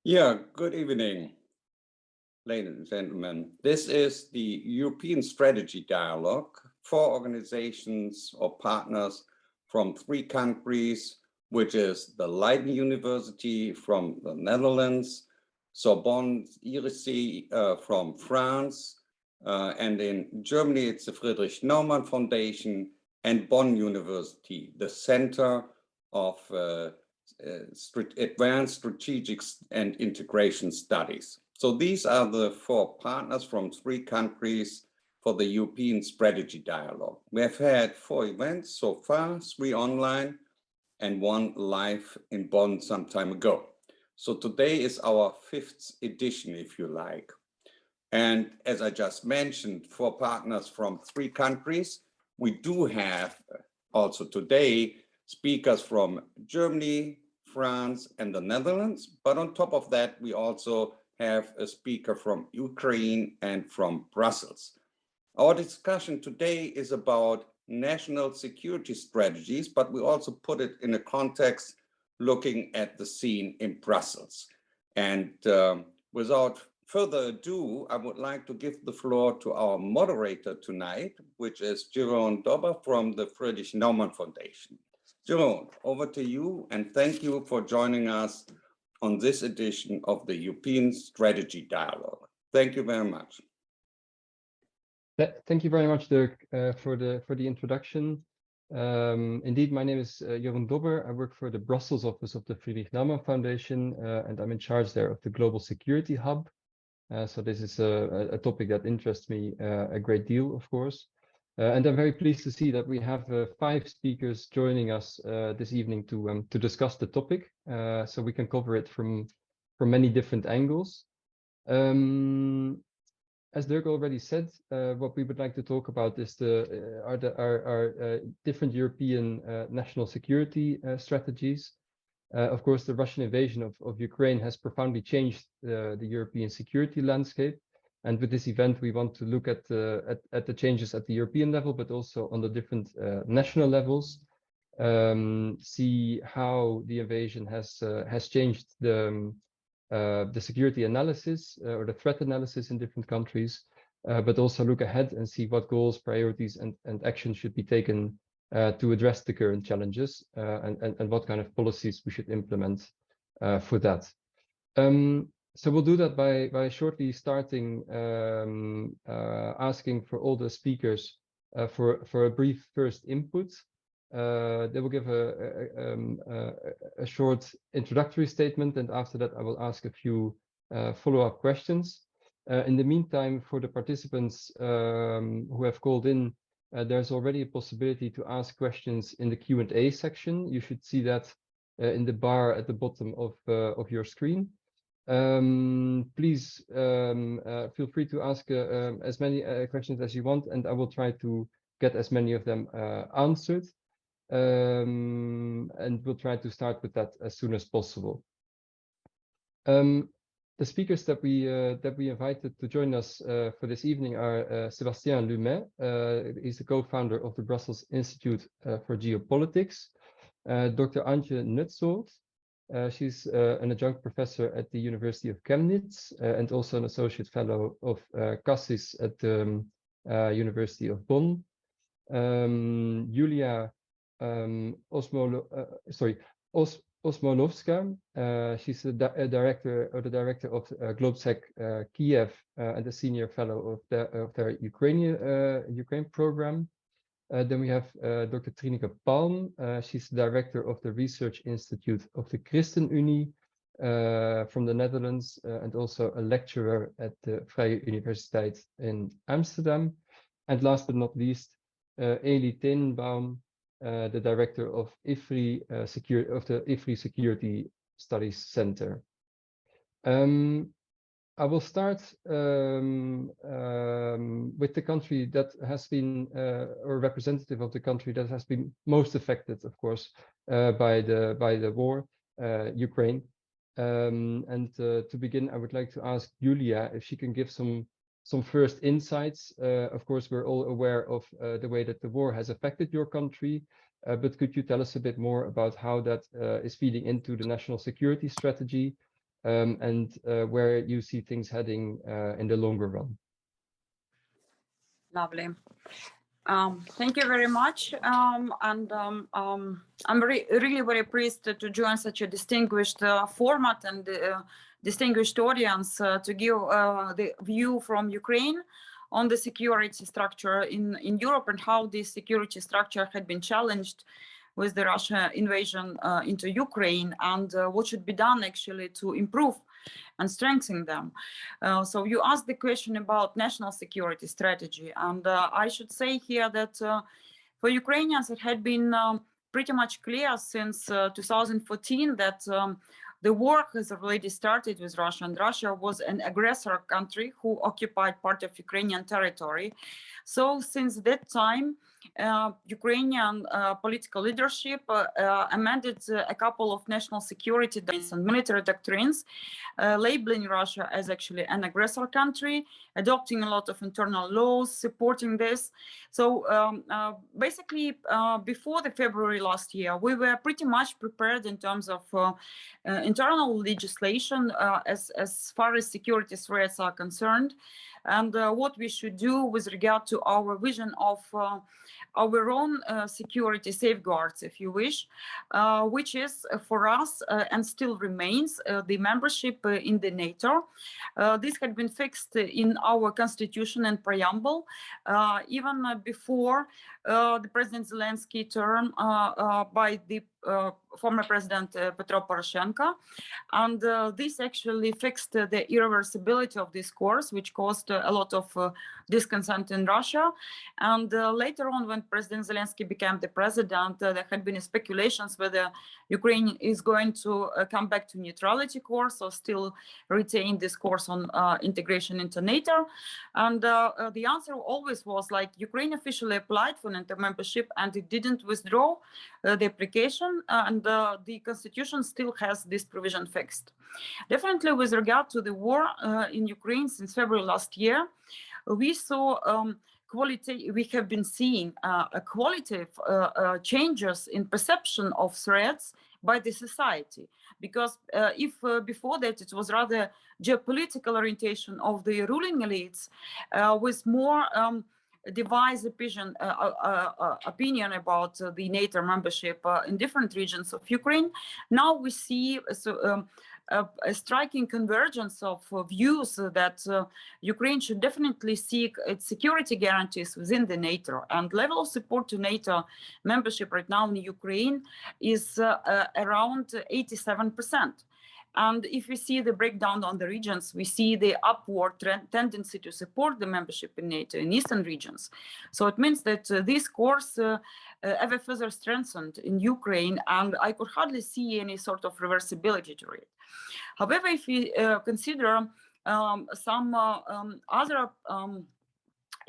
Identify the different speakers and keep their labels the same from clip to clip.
Speaker 1: Yeah, good evening, ladies and gentlemen. This is the European Strategy Dialogue for organizations or partners from 3 countries, which is the Leiden University from the Netherlands, Sorbonne IRISI from France, and in Germany it's the Friedrich-Naumann Foundation and Bonn University, the Center of Advanced Strategic and Integration Studies. So these are the 4 partners from 3 countries for the European Strategy Dialogue. We have had 4 events so far, 3 online and 1 live in Bonn some time ago. So today is our 5th edition, if you like. And as I just mentioned, 4 partners from 3 countries. We do have also today speakers from Germany, France, and the Netherlands. But on top of that, we also have a speaker from Ukraine and from Brussels. Our discussion today is about national security strategies, but we also put it in a context looking at the scene in Brussels. And without further ado, I would like to give the floor to our moderator tonight, which is Jeroen Dobber from the Friedrich-Naumann Foundation. Jeroen, over to you, and thank you for joining us on this edition of the European Strategy Dialogue. Thank you very much.
Speaker 2: Thank you very much, Dirk, for the introduction. Indeed, my name is Jeroen Dobber. I work for the Brussels office of the Friedrich-Naumann Foundation, and I'm in charge there of the Global Security Hub. So this is a topic that interests me a great deal, of course. And I'm very pleased to see that we have 5 speakers joining us this evening to discuss the topic, so we can cover it from many different angles. As Dirk already said, what we would like to talk about is our different European national security strategies. Of course, the Russian invasion of Ukraine has profoundly changed the European security landscape. And with this event, we want to look at the changes at the European level, but also on the different national levels, see how the invasion has changed the security analysis or the threat analysis in different countries, but also look ahead and see what goals, priorities, and actions should be taken to address the current challenges, and what kind of policies we should implement for that. So we'll do that by shortly starting asking for all the speakers for a brief first input. They will give a short introductory statement, and after that I will ask a few follow-up questions. In the meantime, for the participants who have called in, there's already a possibility to ask questions in the Q&A section. You should see that in the bar at the bottom of your screen. Please feel free to ask as many questions as you want, and I will try to get as many of them answered. And we'll try to start with that as soon as possible. The speakers that we invited to join us for this evening are Sébastien Lumet. He's the co-founder of the Brussels Institute for Geopolitics. Dr. Antje Nutsold. She's an adjunct professor at the University of Chemnitz and also an associate fellow of CASSIS at the University of Bonn. Julia Osmolovska. She's the director of GlobeSec Kiev and a senior fellow of their Ukraine program. Then we have Dr. Trineke Palm. She's the director of the Research Institute of the ChristenUnie from the Netherlands, and also a lecturer at the Vrije Universiteit in Amsterdam. And last but not least, Eli Tenenbaum, the director of IFRI Security Studies Center. I will start with the country that has been, or representative of the country that has been most affected, of course, by the war, Ukraine. And to begin, I would like to ask Julia if she can give some first insights. Of course, we're all aware of the way that the war has affected your country, but could you tell us a bit more about how that is feeding into the national security strategy? and where you see things heading in the longer run.
Speaker 3: Lovely. Thank you very much. I'm really very pleased to join such a distinguished format and distinguished audience to give the view from Ukraine on the security structure in Europe and how this security structure had been challenged with the Russia invasion into Ukraine, and what should be done actually to improve and strengthen them. So you asked the question about national security strategy, and I should say here that for Ukrainians it had been pretty much clear since 2014 that the war has already started with Russia, and Russia was an aggressor country who occupied part of Ukrainian territory. So since that time, Ukrainian political leadership amended a couple of national security and military doctrines, labeling Russia as actually an aggressor country, adopting a lot of internal laws supporting this. So basically, before the February last year, we were pretty much prepared in terms of internal legislation as far as security threats are concerned, and what we should do with regard to our vision of our own security safeguards, if you wish, which is for us and still remains the membership in the NATO. This had been fixed in our constitution and preamble even before the President Zelensky term by the former President Petro Poroshenko, and this actually fixed the irreversibility of this course, which caused a lot of discontent in Russia. And later on, when President Zelensky became the president, there had been speculations whether Ukraine is going to come back to neutrality course or still retain this course on integration into NATO. And the answer always was like Ukraine officially applied for NATO membership and it didn't withdraw the application, and the constitution still has this provision fixed. Definitely with regard to the war in Ukraine since February last year, we saw we have been seeing qualitative changes in perception of threats by the society. Because if before that it was rather geopolitical orientation of the ruling elites with more devised opinion about the NATO membership in different regions of Ukraine, now we see a striking convergence of views that Ukraine should definitely seek its security guarantees within the NATO, and level of support to NATO membership right now in Ukraine is around 87%. And if we see the breakdown on the regions, we see the upward tendency to support the membership in NATO in eastern regions. So it means that this course ever further strengthened in Ukraine, and I could hardly see any sort of reversibility to it. However, if we consider some other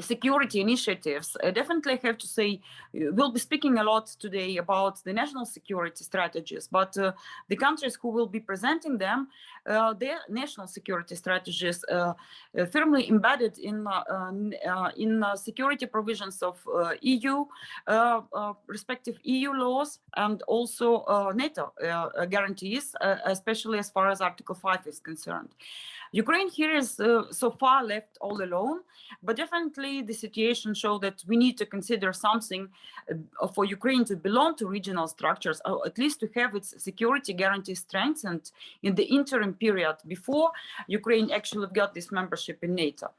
Speaker 3: security initiatives, I definitely have to say we'll be speaking a lot today about the national security strategies, but the countries who will be presenting them, their national security strategies firmly embedded in security provisions of EU, respective EU laws, and also NATO guarantees, especially as far as Article 5 is concerned. Ukraine here is so far left all alone, but definitely the situation shows that we need to consider something for Ukraine to belong to regional structures, or at least to have its security guarantees strengthened in the interim period before Ukraine actually got this membership in NATO.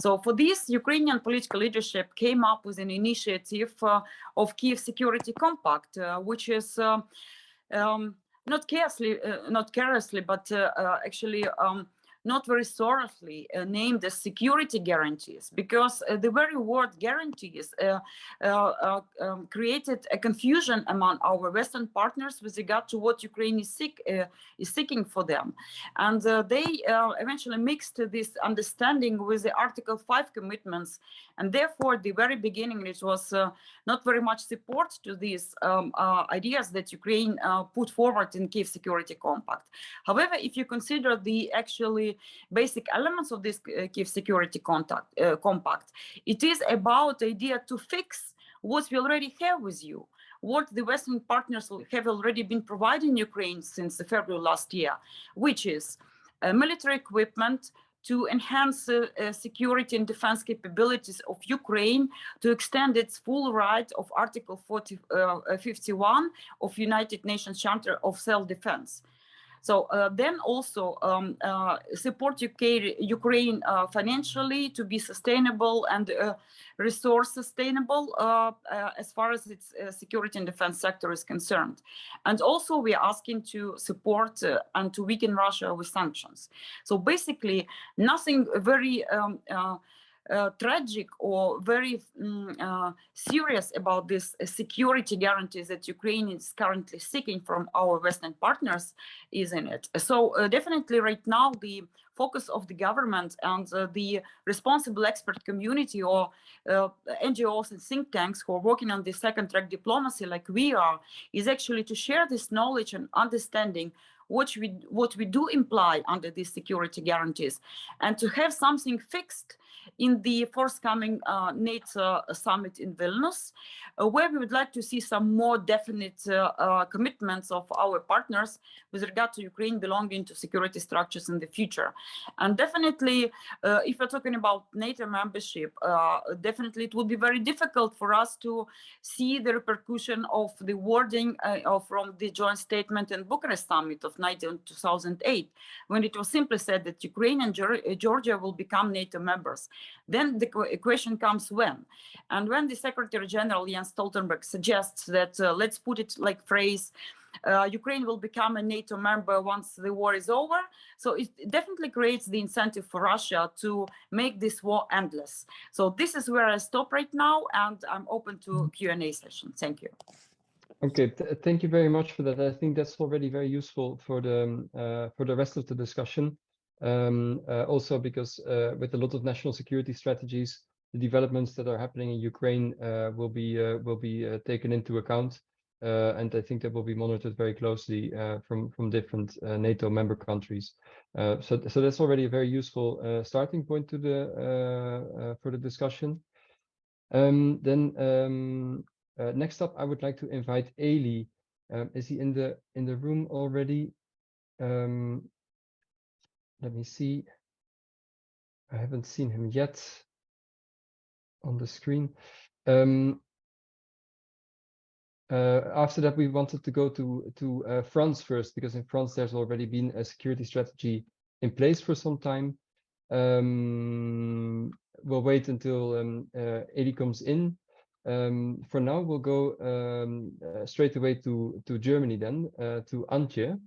Speaker 3: So for this, Ukrainian political leadership came up with an initiative of Kiev Security Compact, which is not carelessly, but actually not very thoroughly named as security guarantees, because the very word guarantees created a confusion among our Western partners with regard to what Ukraine is seeking for them. And they eventually mixed this understanding with the Article 5 commitments. And therefore, at the very beginning, it was not very much support to these ideas that Ukraine put forward in Kiev Security Compact. However, if you consider the actually basic elements of this Kiev Security Compact, it is about the idea to fix what we already have with you, what the Western partners have already been providing Ukraine since February last year, which is military equipment to enhance security and defense capabilities of Ukraine, to extend its full right of Article 51 of United Nations Charter of Self-Defense. So then also support Ukraine financially to be sustainable and resource sustainable as far as its security and defense sector is concerned. And also we are asking to support and to weaken Russia with sanctions. So basically nothing very tragic or very serious about this security guarantees that Ukraine is currently seeking from our Western partners is in it. So definitely right now the focus of the government and the responsible expert community or NGOs and think tanks who are working on the second track diplomacy like we are is actually to share this knowledge and understanding what we do imply under these security guarantees and to have something fixed in the forthcoming NATO summit in Vilnius, where we would like to see some more definite commitments of our partners with regard to Ukraine belonging to security structures in the future. And definitely, if we're talking about NATO membership, definitely it would be very difficult for us to see the repercussion of the wording from the joint statement in Bucharest summit of 2008, when it was simply said that Ukraine and Georgia will become NATO members. Then the question comes when. And when the Secretary General Jens Stoltenberg suggests that, let's put it like phrase, Ukraine will become a NATO member once the war is over. So it definitely creates the incentive for Russia to make this war endless. So this is where I stop right now, and I'm open to Q&A session. Thank you.
Speaker 2: Okay, thank you very much for that. I think that's already very useful for the rest of the discussion. Also because with a lot of national security strategies, the developments that are happening in Ukraine will be taken into account, and I think that will be monitored very closely from different NATO member countries. So that's already a very useful starting point to for the discussion. Next up, I would like to invite Eli. Is he in the room already? Let me see. I haven't seen him yet on the screen. After that, we wanted to go to France first, because in France there's already been a security strategy in place for some time. We'll wait until Eli comes in. For now, we'll go straight away to Germany then, to Antje.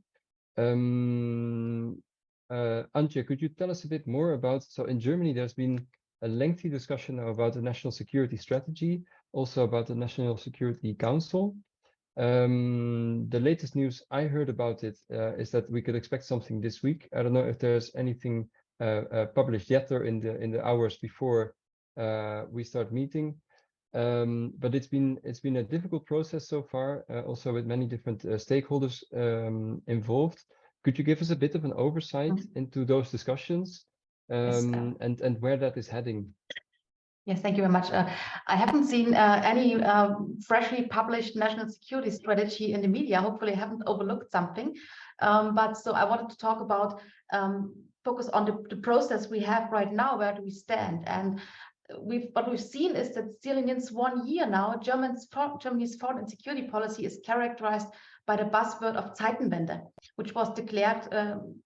Speaker 2: Antje, could you tell us a bit more about, so in Germany, there's been a lengthy discussion now about the national security strategy, also about the National Security Council. The latest news I heard about it is that we could expect something this week. I don't know if there's anything published yet or in the hours before we start meeting. But it's been a difficult process so far, also with many different stakeholders involved. Could you give us a bit of an oversight into those discussions and where that is heading?
Speaker 4: Yes, thank you very much. I haven't seen any freshly published national security strategy in the media. Hopefully I haven't overlooked something. But so I wanted to talk about, focus on the process we have right now. Where do we stand? And what we've seen is that still against 1 year now, Germany's foreign and security policy is characterized by the buzzword of Zeitenwende, which was declared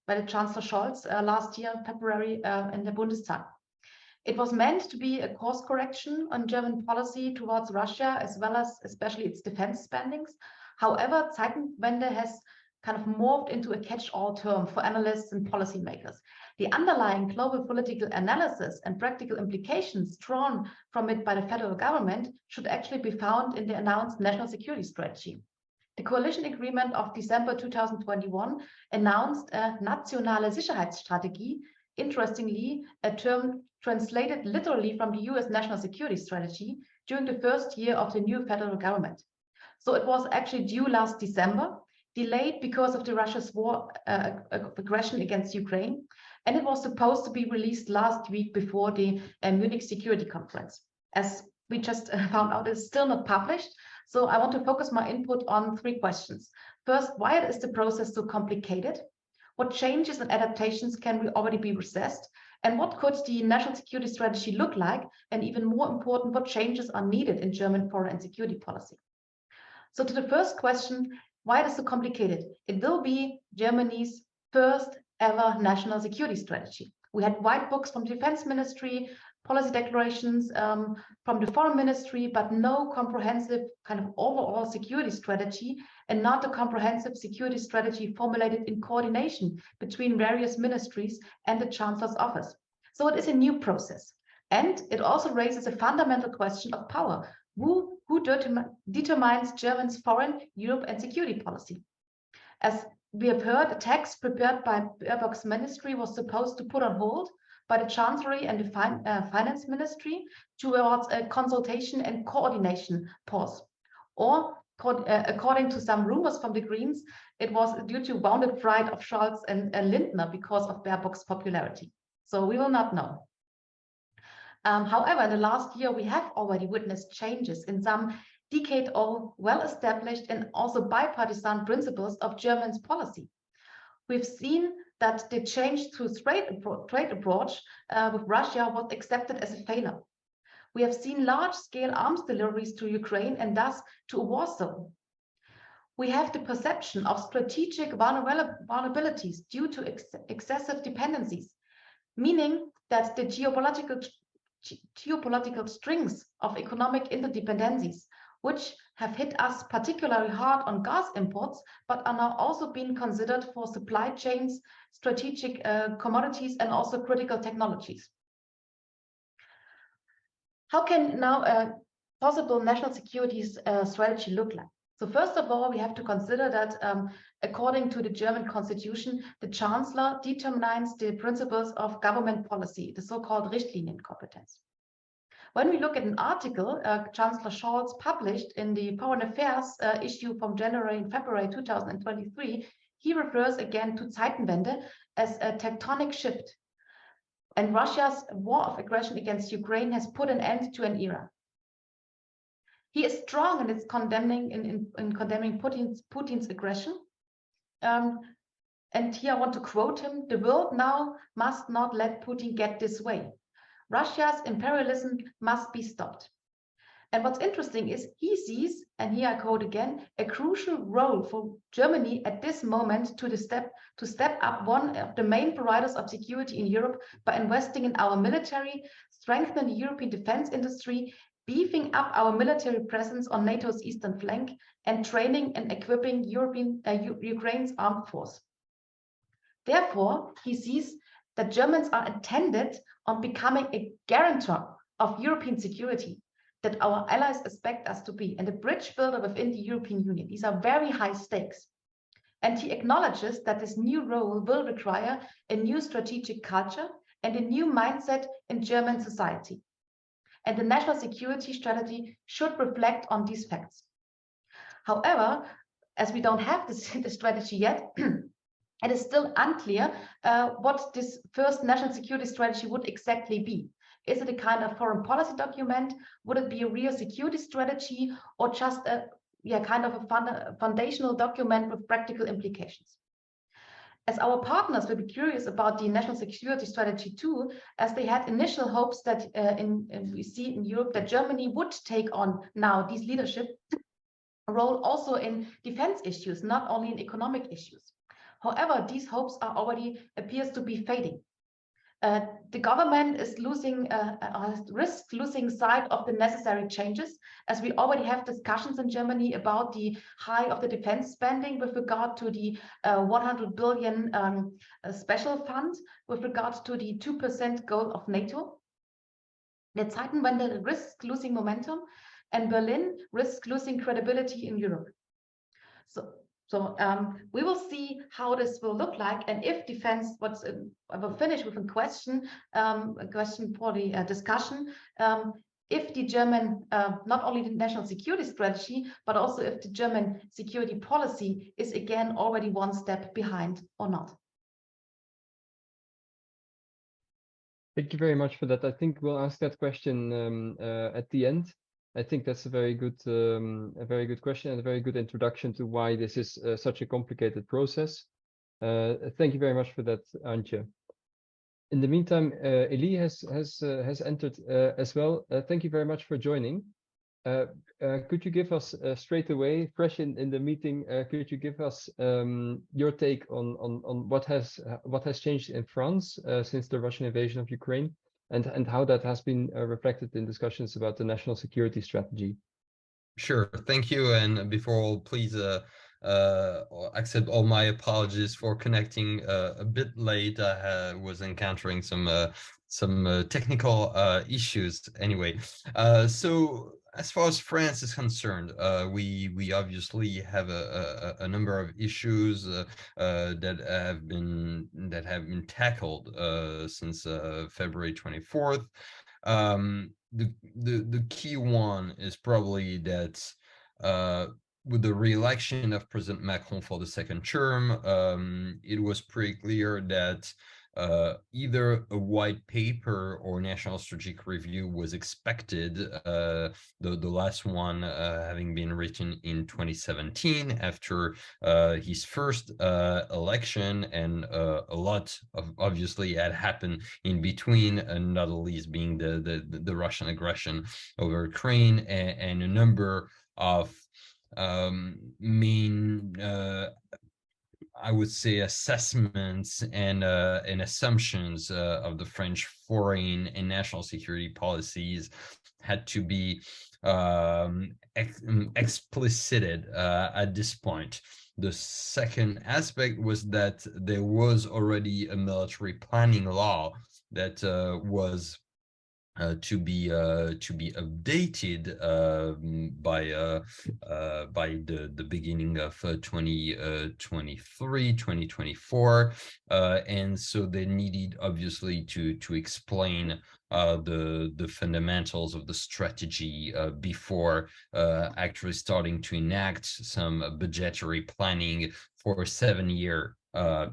Speaker 4: by the Chancellor Scholz last year, February, in the Bundestag. It was meant to be a course correction on German policy towards Russia, as well as especially its defense spendings. However, Zeitenwende has kind of morphed into a catch-all term for analysts and policymakers. The underlying global political analysis and practical implications drawn from it by the federal government should actually be found in the announced national security strategy. The coalition agreement of December 2021 announced a Nationale Sicherheitsstrategie, interestingly, a term translated literally from the US national security strategy during the first year of the new federal government. So it was actually due last December, delayed because of the Russia's war aggression against Ukraine, and it was supposed to be released last week before the Munich Security Conference. As we just found out, it's still not published. So I want to focus my input on 3 questions. First, why is the process so complicated? What changes and adaptations can we already be assessed? And what could the national security strategy look like? And even more important, what changes are needed in German foreign and security policy? So to the first question, why it is so complicated? It will be Germany's first ever national security strategy. We had white books from the Defense Ministry, policy declarations from the Foreign Ministry, but no comprehensive kind of overall security strategy, and not a comprehensive security strategy formulated in coordination between various ministries and the Chancellor's office. So it is a new process. And it also raises a fundamental question of power. Who determines Germany's foreign, Europe, and security policy? As we have heard, a text prepared by Baerbock's ministry was supposed to put on hold by the Chancellery and the Finance Ministry towards a consultation and coordination pause. Or, according to some rumors from the Greens, it was due to wounded pride of Scholz and Lindner because of Baerbock's popularity. So we will not know. However, in the last year, we have already witnessed changes in some decade-old, well-established and also bipartisan principles of Germany's policy. We've seen that the change to trade approach with Russia was accepted as a failure. We have seen large-scale arms deliveries to Ukraine and thus to a war zone. We have the perception of strategic vulnerabilities due to excessive dependencies, meaning that the geopolitical strings of economic interdependencies, which have hit us particularly hard on gas imports, but are now also being considered for supply chains, strategic commodities, and also critical technologies. How can now a possible national security strategy look like? So first of all, we have to consider that according to the German constitution, the Chancellor determines the principles of government policy, the so-called Richtlinienkompetenz. When we look at an article Chancellor Scholz published in the Foreign Affairs issue from January and February 2023, he refers again to Zeitenwende as a tectonic shift. And Russia's war of aggression against Ukraine has put an end to an era. He is strong in its condemning Putin's aggression. And here I want to quote him: "The world now must not let Putin get this way. Russia's imperialism must be stopped." And what's interesting is he sees, and here I quote again, a crucial role for Germany at this moment to step up one of the main providers of security in Europe by investing in our military, strengthening the European defense industry, beefing up our military presence on NATO's eastern flank, and training and equipping Ukraine's armed force. Therefore, he sees that Germans are intended on becoming a guarantor of European security, that our allies expect us to be, and a bridge builder within the European Union. These are very high stakes. And he acknowledges that this new role will require a new strategic culture and a new mindset in German society. And the national security strategy should reflect on these facts. However, as we don't have the strategy yet, it is still unclear what this first national security strategy would exactly be. Is it a kind of foreign policy document? Would it be a real security strategy, or just a kind of a foundational document with practical implications? As our partners will be curious about the national security strategy too, as they had initial hopes that we see in Europe that Germany would take on now this leadership role also in defense issues, not only in economic issues. However, these hopes are already appears to be fading. The government is risks losing sight of the necessary changes, as we already have discussions in Germany about the high of the defense spending with regard to the 100 billion special fund, with regard to the 2% goal of NATO. The Zeitenwende risks losing momentum, and Berlin risks losing credibility in Europe. So we will see how this will look like, and if defense, I will finish with a question for the discussion. If the German, not only the national security strategy, but also if the German security policy is again already one step behind or not.
Speaker 2: Thank you very much for that. I think we'll ask that question at the end. I think that's a very good question and a very good introduction to why this is such a complicated process. Thank you very much for that, Antje. In the meantime, Elie has entered as well. Thank you very much for joining. Could you give us straight away, fresh in the meeting, could you give us your take on what has changed in France since the Russian invasion of Ukraine, and how that has been reflected in discussions about the national security strategy?
Speaker 5: Sure, thank you. And before all, please accept all my apologies for connecting a bit late. I was encountering some technical issues anyway. So as far as France is concerned, we obviously have a number of issues that have been tackled since February 24th. The key one is probably that with the re-election of President Macron for the second term, it was pretty clear that either a white paper or national strategic review was expected, the last one having been written in 2017 after his first election, and a lot of obviously had happened in between, and not the least being the Russian aggression over Ukraine, and a number of main I would say assessments and assumptions of the French foreign and national security policies had to be explicited at this point. The second aspect was that there was already a military planning law that was to be updated by the beginning of 2024, and so they needed obviously to explain the fundamentals of the strategy before actually starting to enact some budgetary planning for a 7-year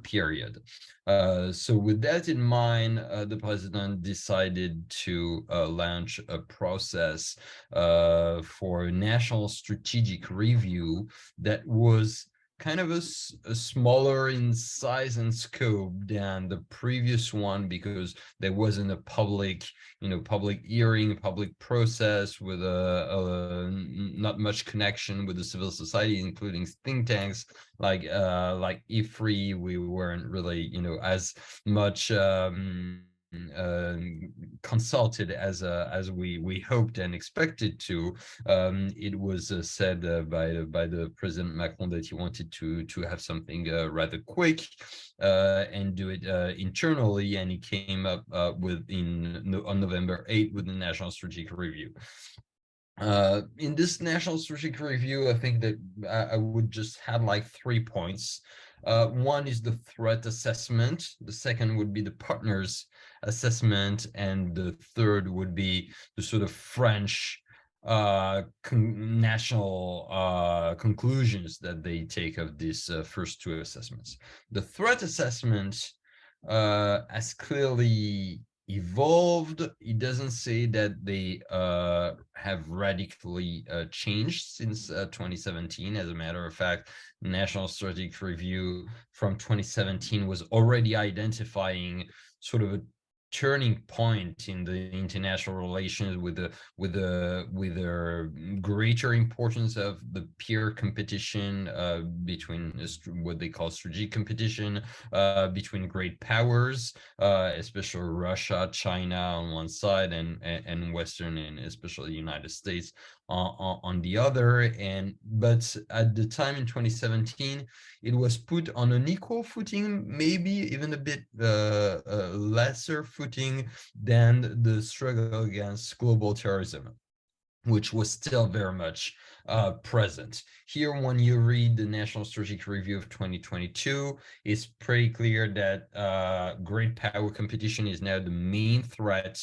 Speaker 5: period. So with that in mind, the president decided to launch a process for a national strategic review that was kind of a smaller in size and scope than the previous one, because there wasn't a public hearing, public process with not much connection with the civil society, including think tanks like IFRI. We weren't really, as much consulted as we hoped and expected to. It was said by the President Macron that he wanted to have something rather quick and do it internally, and he came up on November 8th with the National Strategic Review. In this National Strategic Review, I think that I would just have like 3 points. One is the threat assessment, the second would be the partners assessment, and the third would be the sort of French national conclusions that they take of these first two assessments. The threat assessment has clearly evolved. It doesn't say that they have radically changed since 2017. As a matter of fact, National Strategic Review from 2017 was already identifying sort of a turning point in the international relations with the greater importance of the peer competition between what they call strategic competition between great powers, especially Russia, China on one side, and Western, and especially the United States on the other. But at the time in 2017, it was put on an equal footing, maybe even a bit lesser footing than the struggle against global terrorism, which was still very much present. Here, when you read the National Strategic Review of 2022, it's pretty clear that great power competition is now the main threat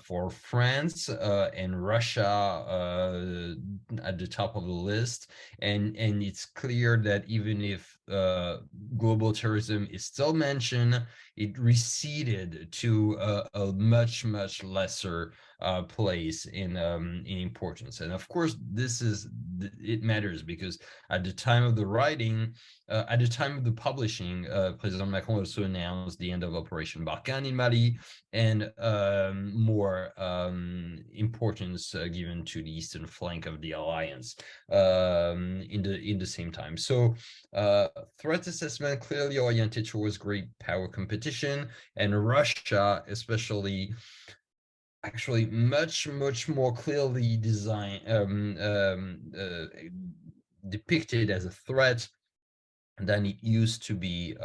Speaker 5: for France and Russia at the top of the list. And it's clear that even if global terrorism is still mentioned, it receded to a much lesser place in importance. And of course, it matters because at the time of the writing, at the time of the publishing, President Macron also announced the end of Operation Barkhane in Mali, and more importance given to the eastern flank of the alliance in the same time. So threat assessment clearly oriented towards great power competition, and Russia especially actually much more clearly depicted as a threat than it used to be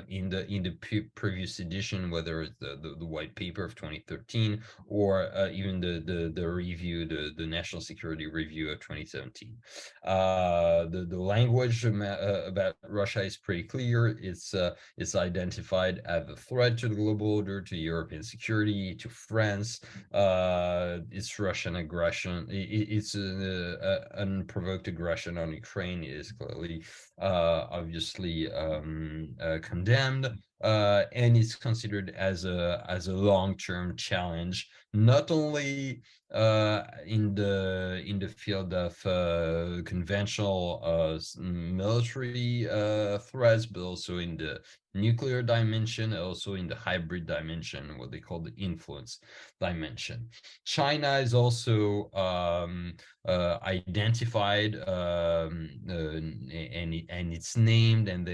Speaker 5: in the previous edition, whether it's the white paper of 2013 or even the review, the National Security Review of 2017. The language about Russia is pretty clear. It's identified as a threat to the global order, to European security, to France. It's Russian aggression. It's unprovoked aggression on Ukraine is clearly obviously condemned, and it's considered as a long-term challenge, not only in the field of conventional military threats, but also in the nuclear dimension, also in the hybrid dimension, what they call the influence dimension. China is also identified and it's named, and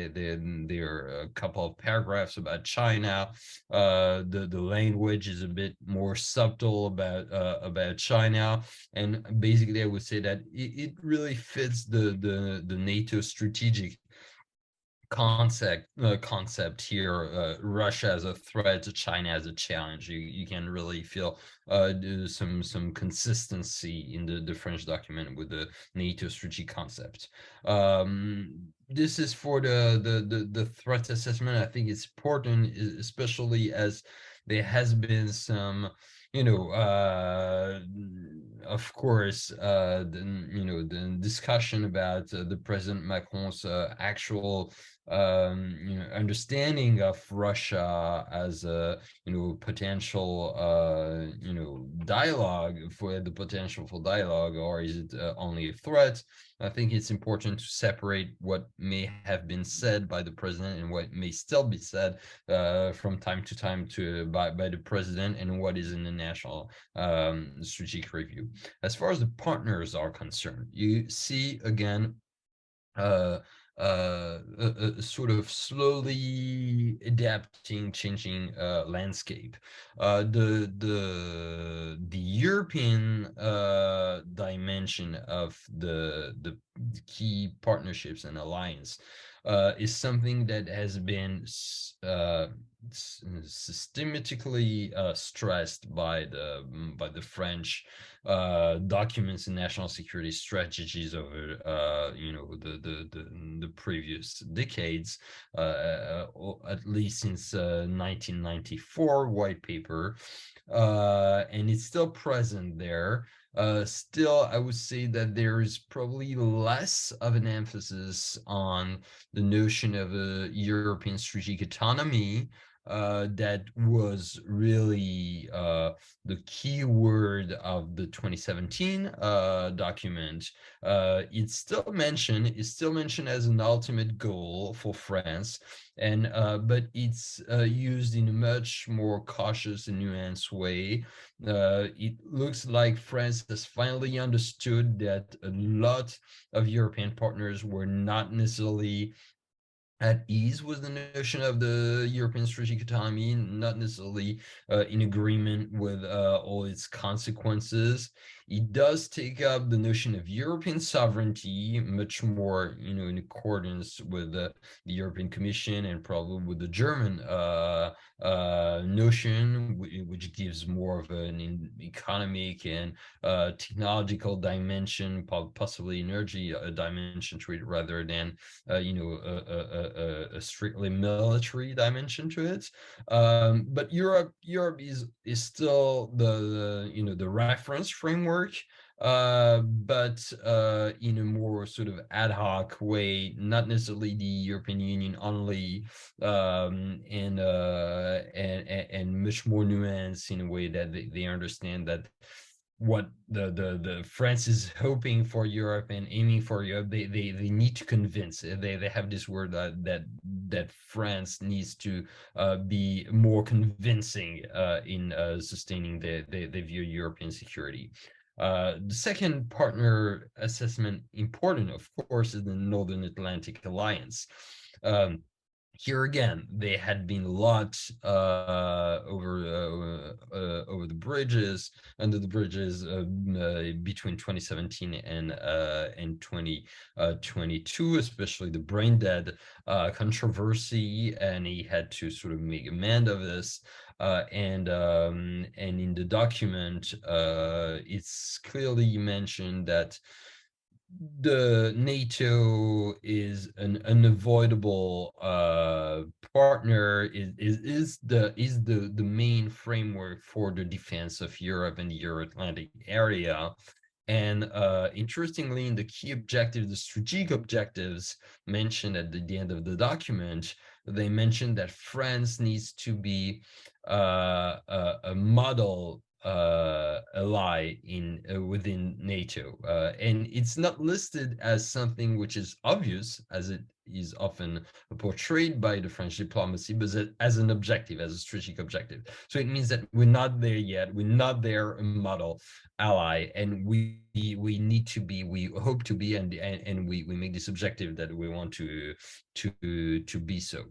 Speaker 5: there are a couple of paragraphs about China. The language is a bit more subtle about China, and basically I would say that it really fits the NATO strategic concept here. Russia as a threat, China as a challenge. You can really feel some consistency in the French document with the NATO strategic concept. This is for the threat assessment. I think it's important, especially as there has been some, of course, the discussion about the President Macron's actual understanding of Russia as a potential dialogue, for the potential for dialogue, or is it only a threat? I think it's important to separate what may have been said by the president and what may still be said from time to time by the president, and what is in the national strategic review. As far as the partners are concerned, you see again a sort of slowly adapting, changing landscape. The European dimension of the key partnerships and alliance is something that has been systematically stressed by the French documents and national security strategies over the previous decades, at least since 1994 white paper, and it's still present there. Still, I would say that there is probably less of an emphasis on the notion of a European strategic autonomy that was really the key word of the 2017 document. It's still mentioned as an ultimate goal for France, and but it's used in a much more cautious and nuanced way. It looks like France has finally understood that a lot of European partners were not necessarily at ease with the notion of the European strategic autonomy, not necessarily in agreement with all its consequences. It does take up the notion of European sovereignty much more, in accordance with the European Commission and probably with the German notion, which gives more of an economic and technological dimension, possibly energy dimension to it, rather than a strictly military dimension to it. But Europe is still the reference framework but in a more sort of ad hoc way, not necessarily the European Union only, and much more nuanced in a way that they understand that what the France is hoping for Europe and aiming for Europe, they need to convince. They have this word that France needs to be more convincing in sustaining the view of European security. The second partner assessment, important, of course, is the Northern Atlantic Alliance. Here again, they had been a lot over the bridges, under the bridges between 2017 and 2022, especially the brain dead controversy, and he had to sort of make amend of this. And in the document, it's clearly mentioned that the NATO is an unavoidable partner, is the main framework for the defense of Europe and the Euro-Atlantic area. And interestingly, in the key objectives, the strategic objectives mentioned at the end of the document, they mentioned that France needs to be a model ally in within NATO, and it's not listed as something which is obvious, as it is often portrayed by the French diplomacy, but as an objective, as a strategic objective. So it means that we're not there yet. We're not there a model ally, and we need to be. We hope to be, and we make this objective that we want to be so.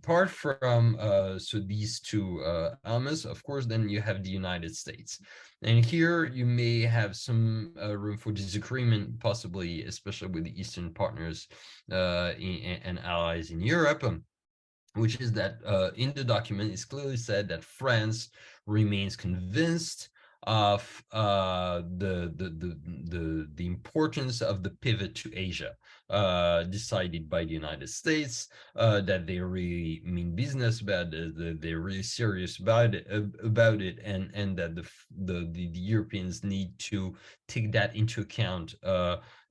Speaker 5: Apart from so these two elements, of course, then you have the United States, and here you may have some room for disagreement, possibly, especially with the Eastern partners and allies in Europe. Which is that in the document, it's clearly said that France remains convinced of the importance of the pivot to Asia, decided by the United States, that they really mean business about it, that they're really serious about it, and that the Europeans need to take that into account.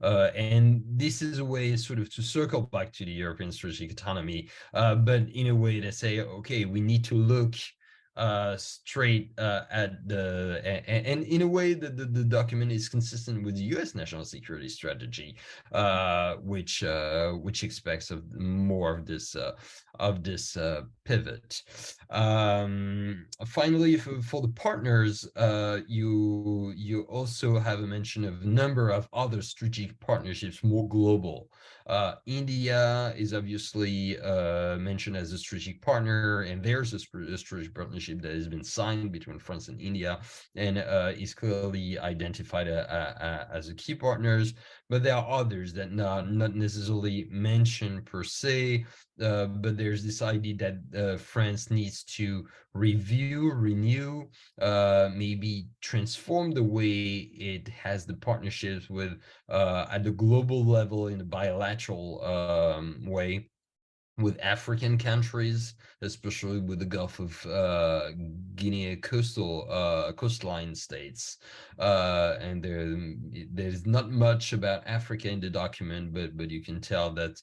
Speaker 5: And this is a way sort of to circle back to the European strategic autonomy, but in a way to say, okay, we need to look straight at the, and in a way that the document is consistent with the US national security strategy, which expects of more of this pivot. Finally, for the partners, you also have a mention of a number of other strategic partnerships, more global. India is obviously mentioned as a strategic partner, and there's a strategic partnership that has been signed between France and India, and is clearly identified as a key partners. But there are others that not necessarily mentioned per se, but there's this idea that France needs to review, renew, maybe transform the way it has the partnerships with at the global level in a bilateral way with African countries, especially with the Gulf of Guinea coastline states. And there's not much about Africa in the document, but you can tell that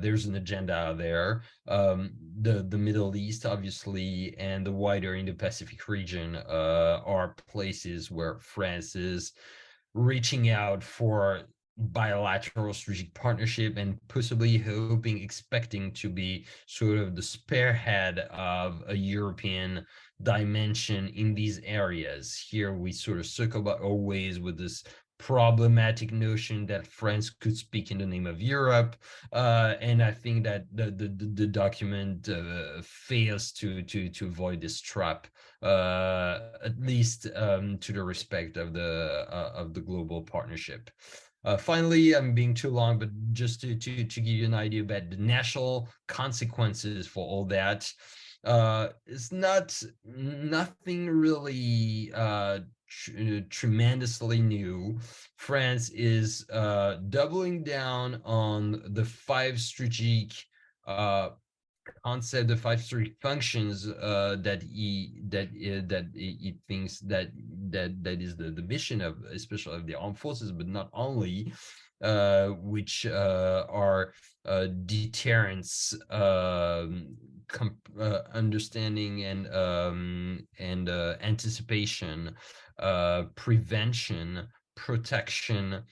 Speaker 5: there's an agenda there. The Middle East, obviously, and the wider Indo-Pacific region are places where France is reaching out for bilateral strategic partnership and possibly expecting to be sort of the spearhead of a European dimension in these areas. Here we sort of circle back always with this problematic notion that France could speak in the name of Europe, and I think that the document fails to avoid this trap, at least to the respect of the global partnership. Finally, I'm being too long, but just to give you an idea about the national consequences for all that, it's nothing really tremendously new. France is doubling down on the 5 strategic concept, the 5 strict functions that he thinks that is the mission of, especially of the armed forces, but not only, which are deterrence, understanding, and anticipation, prevention, protection,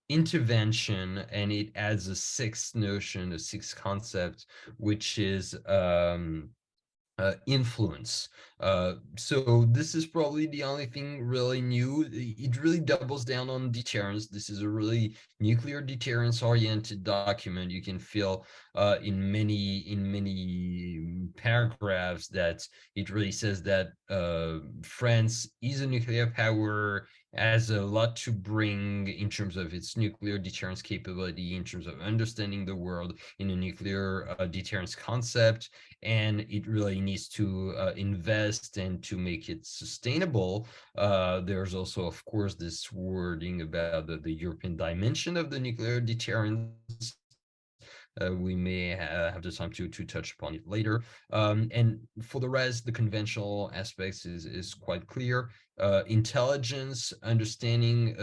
Speaker 5: intervention, and it adds a sixth notion, a sixth concept, which is influence. So this is probably the only thing really new. It really doubles down on deterrence. This is a really nuclear deterrence oriented document. You can feel in many paragraphs that it really says that France is a nuclear power, has a lot to bring in terms of its nuclear deterrence capability, in terms of understanding the world in a nuclear deterrence concept, and it really needs to invest and to make it sustainable. There's also, of course, this wording about the European dimension of the nuclear deterrence. We may have the time to touch upon it later. And for the rest, the conventional aspects is quite clear. Intelligence, understanding,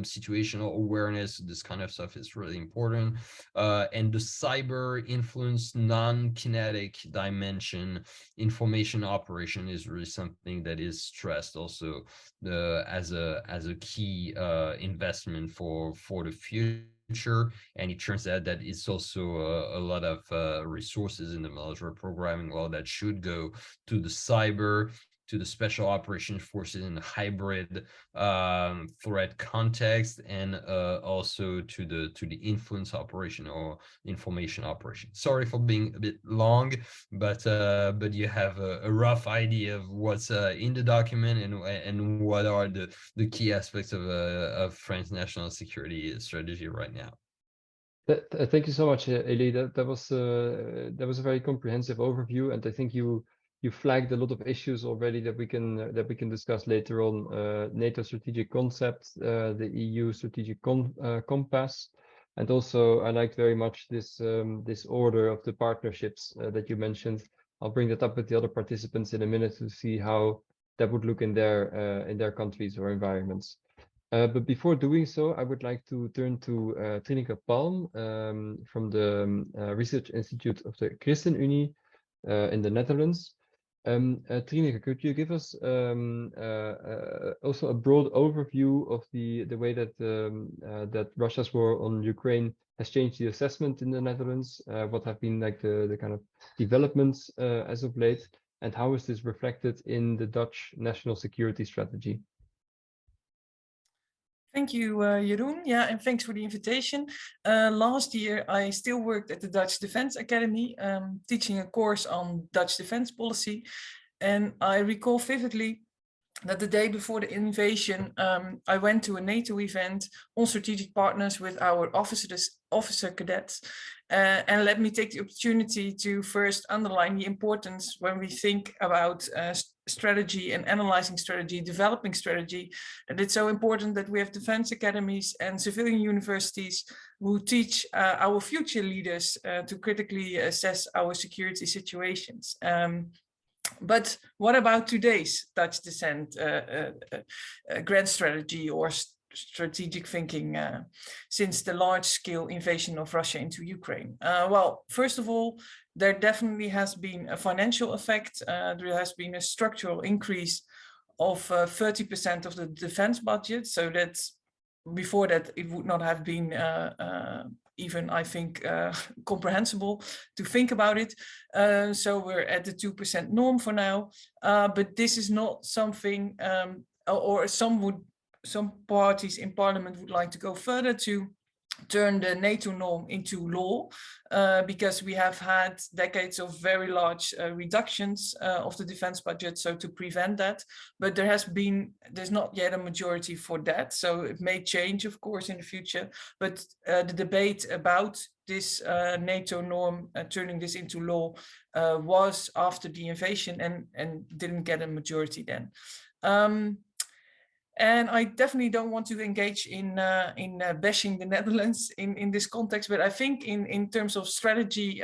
Speaker 5: situational awareness, this kind of stuff is really important. And the cyber influence, non-kinetic dimension, information operation is really something that is stressed also as a key investment for the future. And it turns out that it's also a lot of resources in the military programming law that should go to the cyber, to the special operations forces in the hybrid threat context, and also to the influence operation or information operation. Sorry for being a bit long, but you have a rough idea of what's in the document and what are the key aspects of France's national security strategy right now.
Speaker 2: Thank you so much, Elie. That was a very comprehensive overview, and I think you flagged a lot of issues already that we can discuss later on. NATO strategic concept, the EU strategic compass, and also I liked very much this order of the partnerships that you mentioned. I'll bring that up with the other participants in a minute to see how that would look in their countries or environments. But before doing so, I would like to turn to Trineke Palm from the Research Institute of the ChristenUnie in the Netherlands. Trineke, could you give us also a broad overview of the way that that Russia's war on Ukraine has changed the assessment in the Netherlands? What have been like the kind of developments as of late, and how is this reflected in the Dutch national security strategy?
Speaker 6: Thank you, Jeroen. Yeah, and thanks for the invitation. Last year, I still worked at the Dutch Defense Academy, teaching a course on Dutch defense policy. And I recall vividly that the day before the invasion, I went to a NATO event on strategic partners with our officer cadets. And let me take the opportunity to first underline the importance when we think about strategy and analyzing strategy, developing strategy, and it's so important that we have defense academies and civilian universities who teach our future leaders to critically assess our security situations. But what about today's Dutch descent grand strategy or strategic thinking since the large-scale invasion of Russia into Ukraine? Well, first of all, there definitely has been a financial effect. There has been a structural increase of 30% of the defense budget. So that's before that it would not have been even, I think, comprehensible to think about it. So we're at the 2% norm for now, but this is not something, or some parties in parliament would like to go further to turn the NATO norm into law, because we have had decades of very large reductions of the defense budget, so to prevent that. But there's not yet a majority for that, so it may change, of course, in the future. But the debate about this NATO norm, turning this into law, was after the invasion and didn't get a majority then. And I definitely don't want to engage in bashing the Netherlands in this context, but I think in terms of strategy,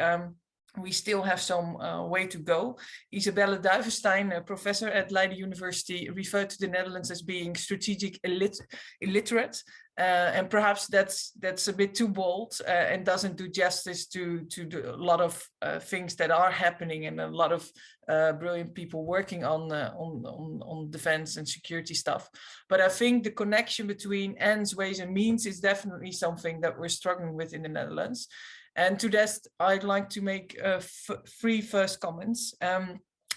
Speaker 6: we still have some way to go. Isabelle Duivenstein, a professor at Leiden University, referred to the Netherlands as being strategic illiterate. And perhaps that's a bit too bold and doesn't do justice to a lot of things that are happening, and a lot of brilliant people working on defense and security stuff. But I think the connection between ends, ways, and means is definitely something that we're struggling with in the Netherlands. And to that, I'd like to make three first comments.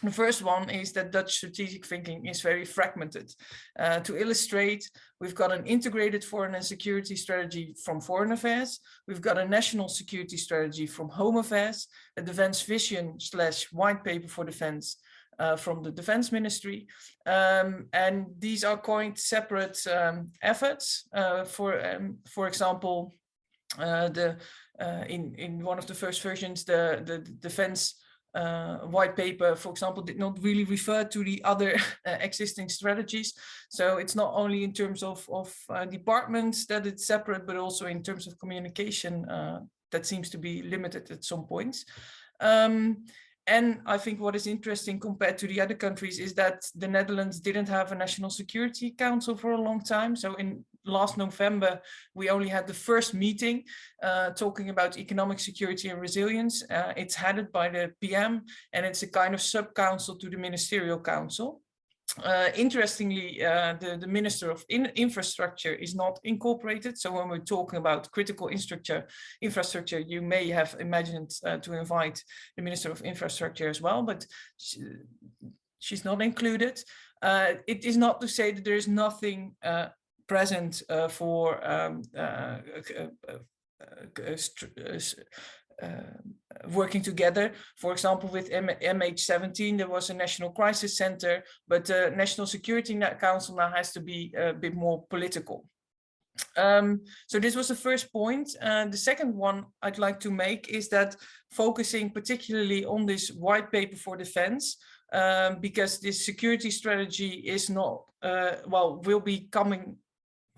Speaker 6: The first one is that Dutch strategic thinking is very fragmented. To illustrate, we've got an integrated foreign and security strategy from Foreign Affairs. We've got a national security strategy from Home Affairs, a defense vision / white paper for defense from the Defense Ministry. And these are quite separate efforts. For example, in one of the first versions, the defense white paper, for example, did not really refer to the other existing strategies. So it's not only in terms of departments that it's separate, but also in terms of communication that seems to be limited at some points. And I think what is interesting compared to the other countries is that the Netherlands didn't have a National Security Council for a long time. So in last November, we only had the first meeting talking about economic security and resilience. It's headed by the PM, and it's a kind of sub-council to the Ministerial Council. Interestingly, the Minister of Infrastructure is not incorporated. So when we're talking about critical infrastructure, you may have imagined to invite the Minister of Infrastructure as well, but she's not included. It is not to say that there is nothing present for working together. For example, with MH17, there was a National Crisis Center, but the National Security Council now has to be a bit more political. So this was the first point. The second one I'd like to make is that focusing particularly on this white paper for defense, because this security strategy is not, will be coming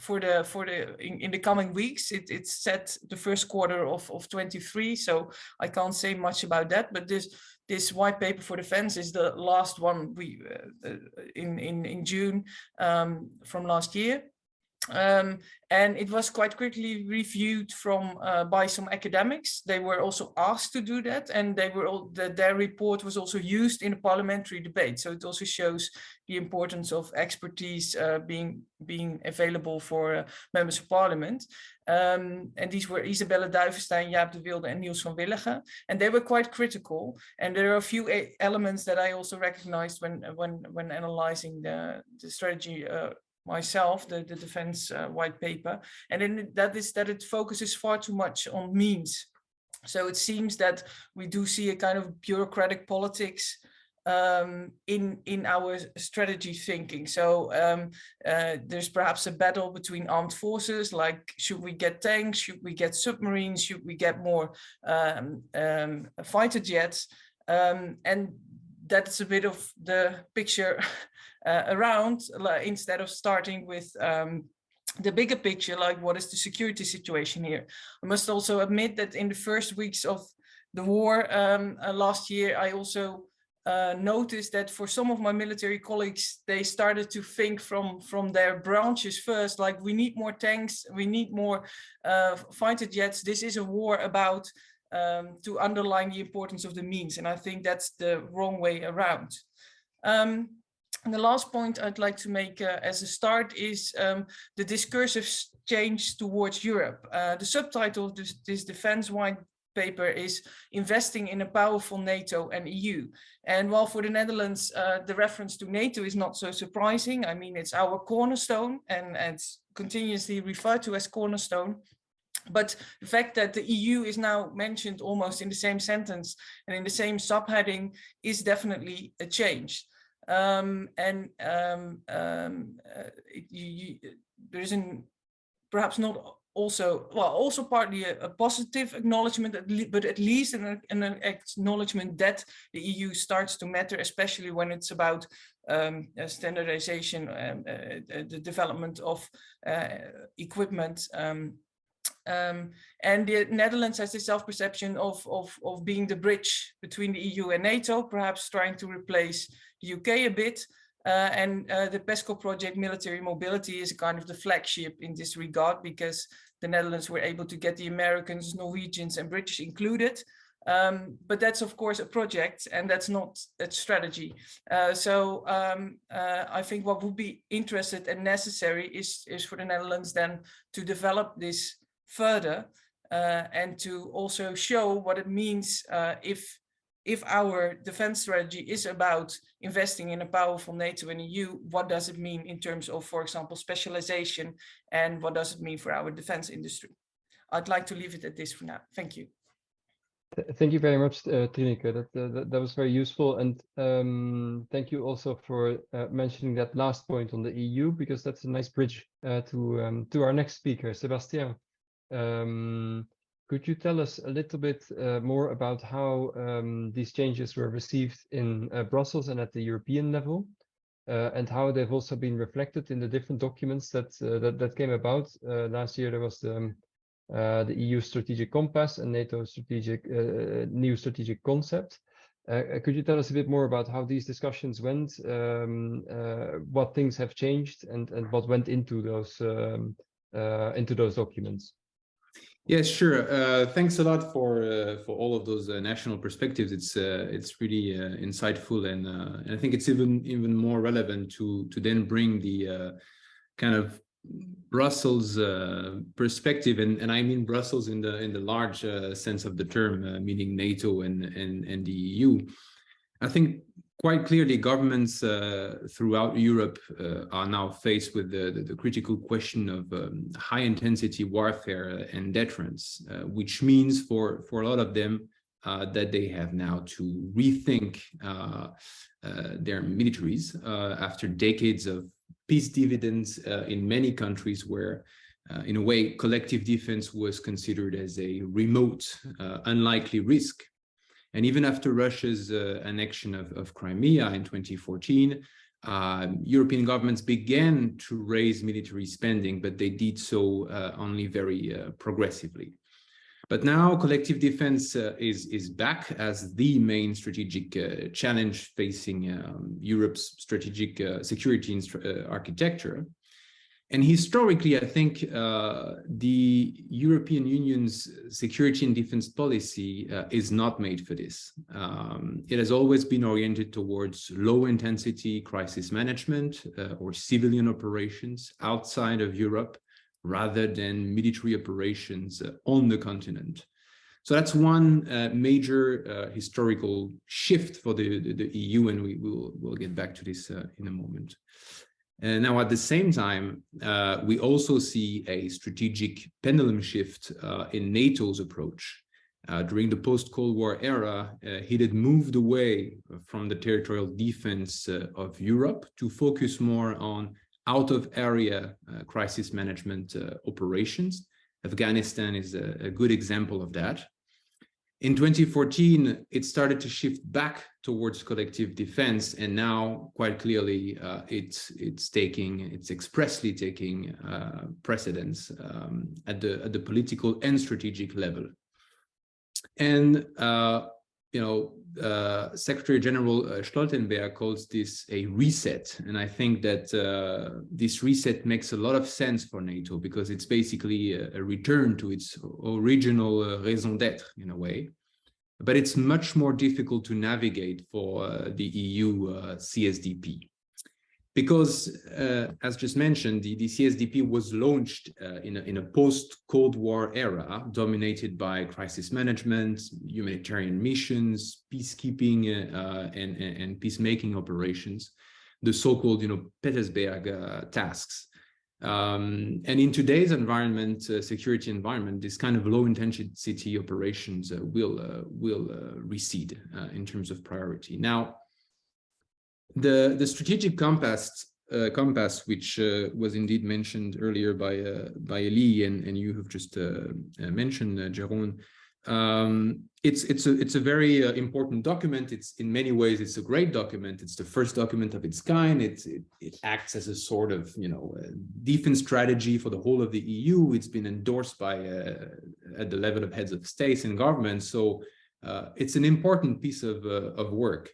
Speaker 6: in the coming weeks. It's set the first quarter of 23, so I can't say much about that. But this white paper for defense is the last one we in June from last year. And it was quite quickly reviewed by some academics. They were also asked to do that, and their report was also used in a parliamentary debate. So it also shows the importance of expertise being available for members of parliament. And these were Isabelle Duivenstein, Jaap de Wilde, and Niels van Willigen, and they were quite critical. And there are a few elements that I also recognized when analyzing the strategy myself, the defense white paper, and then that is that it focuses far too much on means. So it seems that we do see a kind of bureaucratic politics in our strategy thinking. So there's perhaps a battle between armed forces, like should we get tanks, should we get submarines, should we get more fighter jets, and that's a bit of the picture around, instead of starting with the bigger picture, like what is the security situation here. I must also admit that in the first weeks of the war last year, I also noticed that for some of my military colleagues, they started to think from their branches first, like we need more tanks, we need more fighter jets. This is a war about to underline the importance of the means, and I think that's the wrong way around. And the last point I'd like to make as a start is the discursive change towards Europe. The subtitle of this defense white paper is investing in a powerful NATO and EU. And while for the Netherlands, the reference to NATO is not so surprising. I mean, it's our cornerstone, and it's continuously referred to as cornerstone. But the fact that the EU is now mentioned almost in the same sentence and in the same subheading is definitely a change. There is perhaps not also partly a positive acknowledgement, but at least an acknowledgement that the EU starts to matter, especially when it's about standardization, the development of equipment, And the Netherlands has the self-perception of being the bridge between the EU and NATO, perhaps trying to replace the UK a bit. And the PESCO project, military mobility, is kind of the flagship in this regard, because the Netherlands were able to get the Americans, Norwegians and British included. But that's of course a project, and that's not a strategy. So I think what would be interested and necessary is for the Netherlands then to develop this further and to also show what it means if our defense strategy is about investing in a powerful NATO and EU. What does it mean in terms of, for example, specialization, and what does it mean for our defense industry? I'd like to leave it at this for now. Thank you.
Speaker 2: Thank you very much, Tineke. That was very useful, and thank you also for mentioning that last point on the EU, because that's a nice bridge to our next speaker, Sébastien. Could you tell us a little bit more about how these changes were received in Brussels and at the European level, and how they've also been reflected in the different documents that came about? Last year there was the EU Strategic Compass and NATO strategic new strategic concept. Could you tell us a bit more about how these discussions went, what things have changed, and what went into those documents?
Speaker 7: Yes, sure. Thanks a lot for all of those national perspectives. It's really insightful, and I think it's even more relevant to then bring the kind of Brussels perspective, and I mean Brussels in the large sense of the term, meaning NATO and the EU. I think quite clearly governments throughout Europe are now faced with the critical question of high intensity warfare and deterrence, which means for a lot of them that they have now to rethink their militaries after decades of peace dividends in many countries where, in a way, collective defense was considered as a remote, unlikely risk. And even after Russia's annexion of Crimea in 2014, European governments began to raise military spending, but they did so only very progressively. But now collective defense is back as the main strategic challenge facing Europe's strategic security architecture. And historically, I think the European Union's security and defense policy is not made for this. It has always been oriented towards low-intensity crisis management or civilian operations outside of Europe, rather than military operations on the continent. So that's one major historical shift for the EU, and we'll get back to this in a moment. Now, at the same time, we also see a strategic pendulum shift in NATO's approach. During the post-Cold War era, it had moved away from the territorial defense of Europe to focus more on out-of-area crisis management operations. Afghanistan is a good example of that. In 2014, it started to shift back towards collective defense, and now, quite clearly, it's expressly taking precedence at the political and strategic level. And Secretary General Stoltenberg calls this a reset, and I think that this reset makes a lot of sense for NATO, because it's basically a return to its original raison d'être in a way. But it's much more difficult to navigate for the EU CSDP, because as just mentioned, the CSDP was launched in a post-Cold War era dominated by crisis management, humanitarian missions, peacekeeping and peacemaking operations, the so-called Petersberg tasks. And in today's environment, security environment, this kind of low-intensity operations will recede in terms of priority. Now, the strategic compass, which was indeed mentioned earlier by Elie, and you have just mentioned, Jeroen, It's a very important document. It's in many ways it's a great document. It's the first document of its kind. It acts as a sort of defense strategy for the whole of the EU. It's been endorsed by at the level of heads of states and governments. So it's an important piece of work.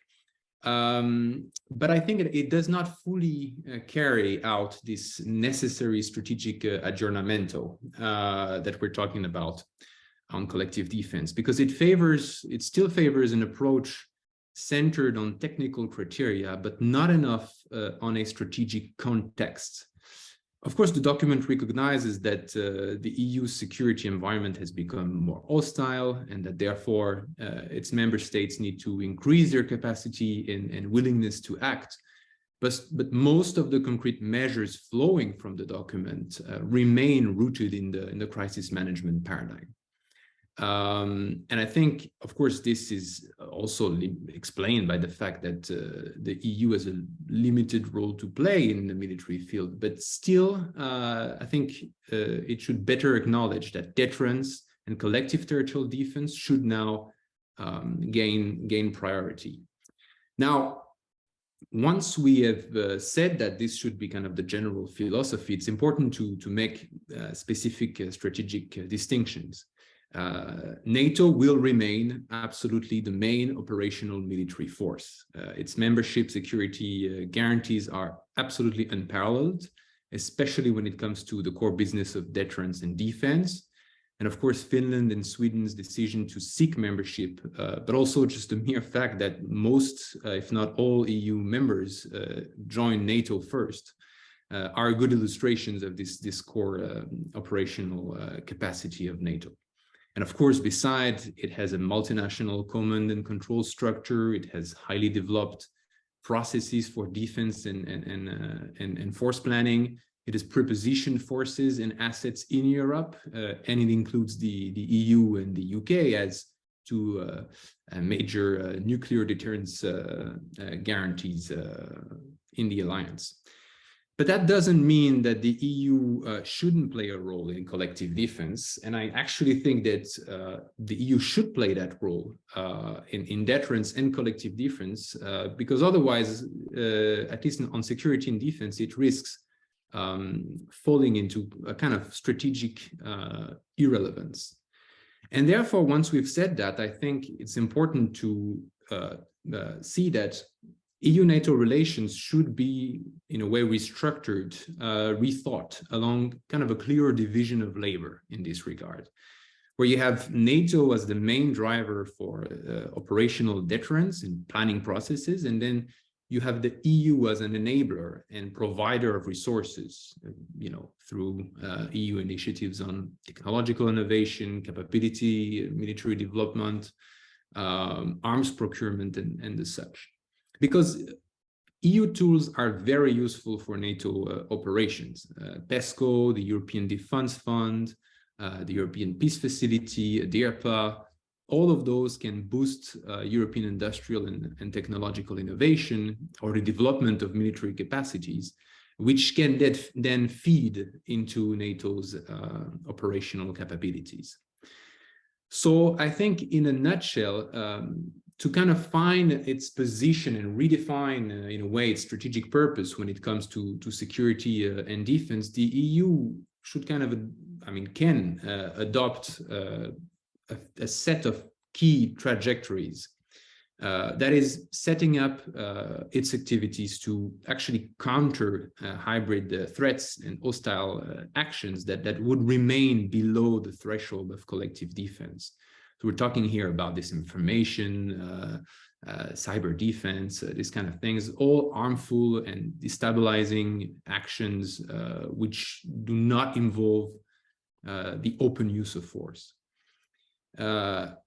Speaker 7: But I think it does not fully carry out this necessary strategic aggiornamento that we're talking about on collective defense, because it still favors an approach centered on technical criteria, but not enough on a strategic context. Of course, the document recognizes that the EU's security environment has become more hostile, and that therefore its member states need to increase their capacity and willingness to act. But most of the concrete measures flowing from the document remain rooted in the crisis management paradigm. And I think, of course, this is also explained by the fact that the EU has a limited role to play in the military field. But still, I think it should better acknowledge that deterrence and collective territorial defense should now gain priority. Now, once we have said that this should be kind of the general philosophy, it's important to make specific strategic distinctions. NATO will remain absolutely the main operational military force. Its membership security guarantees are absolutely unparalleled, especially when it comes to the core business of deterrence and defense. And of course, Finland and Sweden's decision to seek membership, but also just the mere fact that most, if not all EU members join NATO first, are good illustrations of this core operational capacity of NATO. And of course, besides, it has a multinational command and control structure. It has highly developed processes for defense and force planning. It has prepositioned forces and assets in Europe, and it includes the EU and the UK as two major nuclear deterrence guarantees in the alliance. But that doesn't mean that the EU shouldn't play a role in collective defense. And I actually think that the EU should play that role in deterrence and collective defense, because otherwise, at least on security and defense, it risks falling into a kind of strategic irrelevance. And therefore, once we've said that, I think it's important to see that EU-NATO relations should be, in a way, restructured, rethought along kind of a clearer division of labor in this regard, where you have NATO as the main driver for operational deterrence and planning processes, and then you have the EU as an enabler and provider of resources, through EU initiatives on technological innovation, capability, military development, arms procurement, and the such. Because EU tools are very useful for NATO operations. PESCO, the European Defence Fund, the European Peace Facility, DERPA, all of those can boost European industrial and technological innovation or the development of military capacities, which can then feed into NATO's operational capabilities. So I think in a nutshell, to kind of find its position and redefine, in a way, its strategic purpose when it comes to security and defense, the EU should kind of, can adopt a set of key trajectories that is setting up its activities to actually counter hybrid threats and hostile actions that would remain below the threshold of collective defense. So we're talking here about disinformation, cyber defense, these kind of things, all harmful and destabilizing actions which do not involve the open use of force.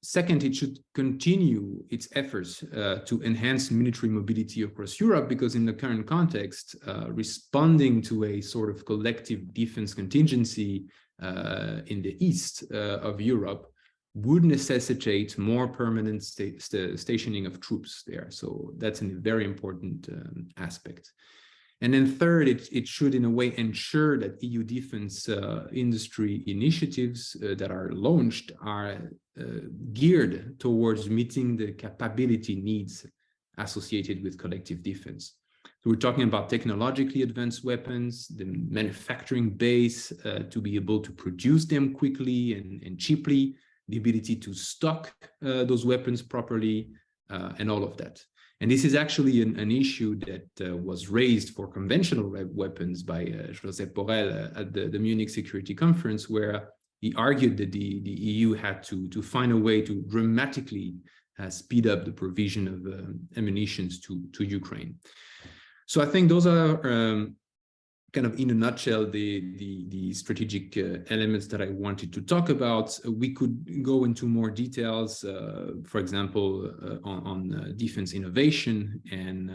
Speaker 7: Second, it should continue its efforts to enhance military mobility across Europe, because in the current context, responding to a sort of collective defense contingency in the east of Europe would necessitate more permanent stationing of troops there. So that's a very important aspect. And then third, it should in a way ensure that EU defense industry initiatives that are launched are geared towards meeting the capability needs associated with collective defense. So we're talking about technologically advanced weapons, the manufacturing base to be able to produce them quickly and cheaply, the ability to stock those weapons properly, and all of that. And this is actually an issue that was raised for conventional weapons by Josep Borrell at the Munich Security Conference, where he argued that the EU had to find a way to dramatically speed up the provision of ammunition to Ukraine. So I think those are kind of in a nutshell the strategic elements that I wanted to talk about. We could go into more details, for example, on defense innovation and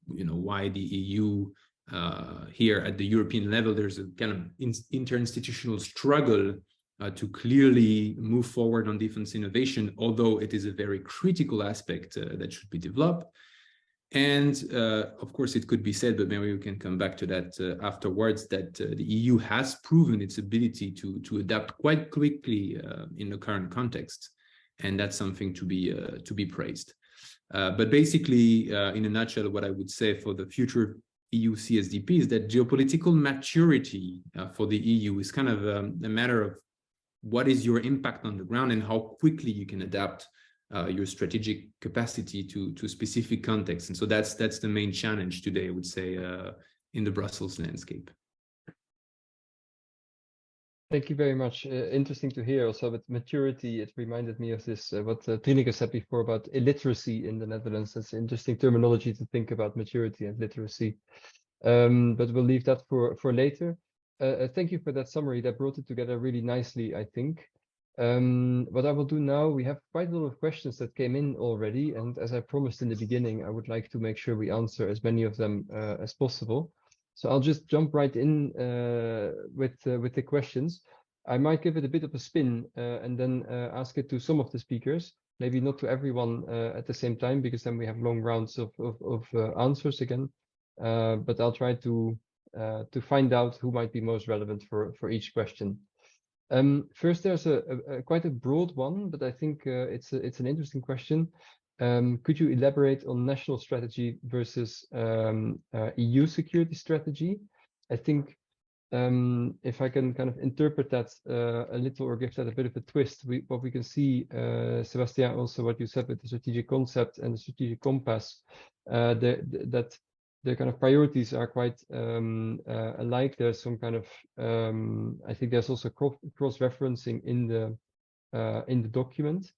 Speaker 7: why the EU here at the European level, there's a kind of interinstitutional struggle to clearly move forward on defense innovation, although it is a very critical aspect that should be developed. And of course, it could be said, but maybe we can come back to that afterwards, that the EU has proven its ability to adapt quite quickly in the current context, and that's something to be praised. But basically, in a nutshell, what I would say for the future EU CSDP is that geopolitical maturity for the EU is kind of a matter of what is your impact on the ground and how quickly you can adapt your strategic capacity to specific contexts. And so that's the main challenge today, I would say, in the Brussels landscape.
Speaker 2: Thank you very much. Interesting to hear also with maturity. It reminded me of this, what Tineke said before about illiteracy in the Netherlands. That's interesting terminology to think about maturity and literacy. But we'll leave that for later. Thank you for that summary. That brought it together really nicely, I think. What I will do now, we have quite a lot of questions that came in already. And as I promised in the beginning, I would like to make sure we answer as many of them as possible. So I'll just jump right in with the questions. I might give it a bit of a spin and then ask it to some of the speakers, maybe not to everyone at the same time, because then we have long rounds of answers again. But I'll try to find out who might be most relevant for each question. First, there's a quite a broad one, but I think it's an interesting question. Could you elaborate on national strategy versus EU security strategy? I think if I can kind of interpret that a little or give that a bit of a twist, what we can see, Sébastien, also what you said with the strategic concept and the strategic compass, that the kind of priorities are quite alike. There's some kind of I think there's also cross-referencing in the document.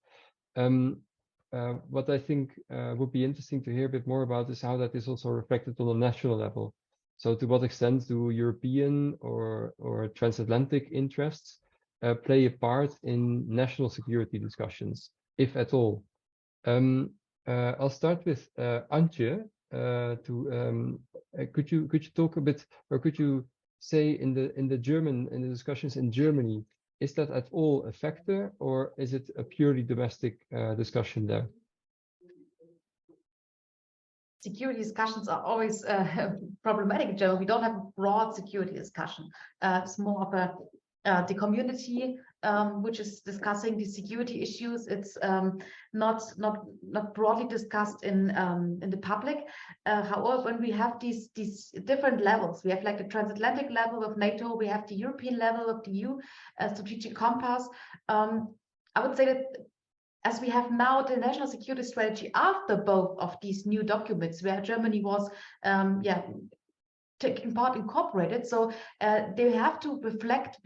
Speaker 2: What I think would be interesting to hear a bit more about is how that is also reflected on a national level. So to what extent do European or transatlantic interests play a part in national security discussions, if at all? I'll start with Antje. Could you talk a bit, or could you say in the discussions in Germany, is that at all a factor, or is it a purely domestic discussion there?
Speaker 4: Security discussions are always problematic in Germany. We don't have a broad security discussion. It's more of the community which is discussing the security issues. It's not broadly discussed in the public. However, when we have these different levels, we have like the transatlantic level of NATO, we have the European level of the EU strategic compass. I would say that as we have now the national security strategy after both of these new documents, where Germany was taking part incorporated, so they have to reflect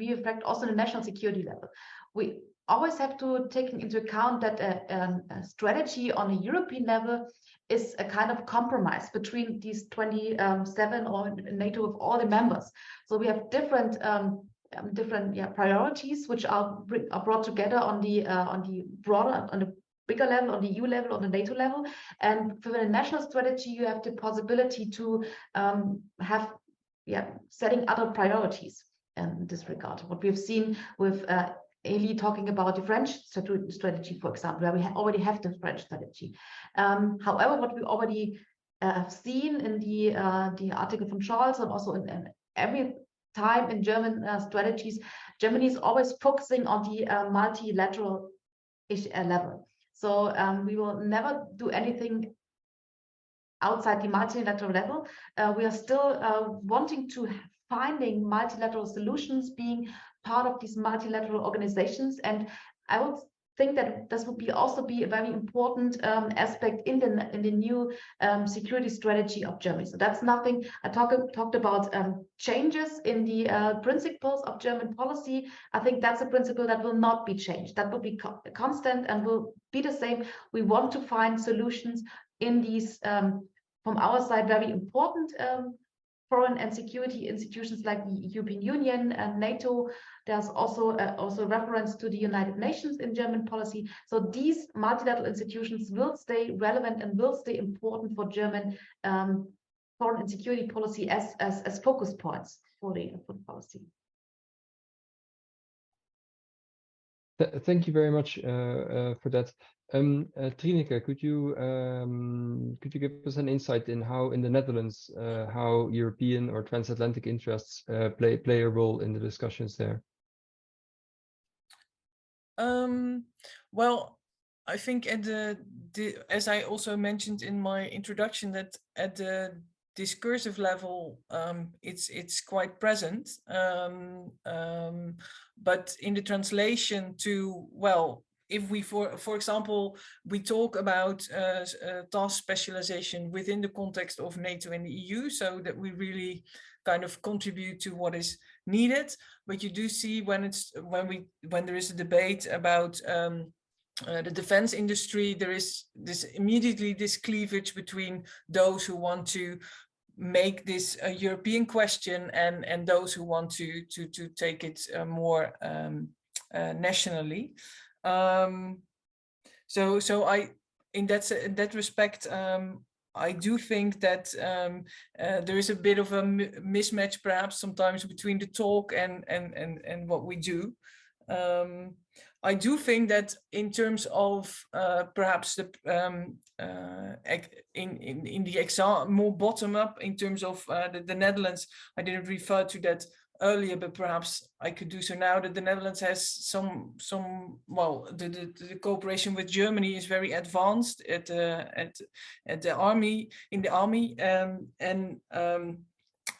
Speaker 4: also on the national security level. We always have to take into account that a strategy on a European level is a kind of compromise between these 27 or NATO of all the members. So we have different priorities which are brought together on the broader, on the bigger level, on the EU level, on the NATO level. And for the national strategy, you have the possibility to have setting other priorities in this regard. What we've seen with Elie talking about the French strategy, for example, where we already have the French strategy. However, what we already have seen in the article from Charles, and also in every time in German strategies, Germany is always focusing on the multilateral level. So we will never do anything outside the multilateral level. We are still wanting to finding multilateral solutions, being part of these multilateral organizations. And I would think that this would also be a very important aspect in the new security strategy of Germany. So that's nothing. I talked about changes in the principles of German policy. I think that's a principle that will not be changed. That will be constant and will be the same. We want to find solutions in these, from our side, very important foreign and security institutions like the European Union and NATO. There's also reference to the United Nations in German policy. So these multilateral institutions will stay relevant and will stay important for German foreign and security policy as focus points for the policy.
Speaker 2: Thank you very much for that. Trineke, could you give us an insight in how in the Netherlands how European or transatlantic interests play a role in the discussions there?
Speaker 6: Well, I think at as I also mentioned in my introduction, that at the discursive level, it's quite present, but in the translation to, well, if we, for example, we talk about task specialization within the context of NATO and the EU, so that we really kind of contribute to what is needed. But you do see when there is a debate about the defense industry, there is immediately this cleavage between those who want to make this a European question and those who want to take it more nationally. So I, in that respect, I do think that there is a bit of a mismatch perhaps sometimes between the talk and what we do. I do think that in terms of perhaps the in the exam more bottom up in terms of the Netherlands, I didn't refer to that earlier, but perhaps I could do so now, that the Netherlands has some well, the cooperation with Germany is very advanced at the army, in the army, and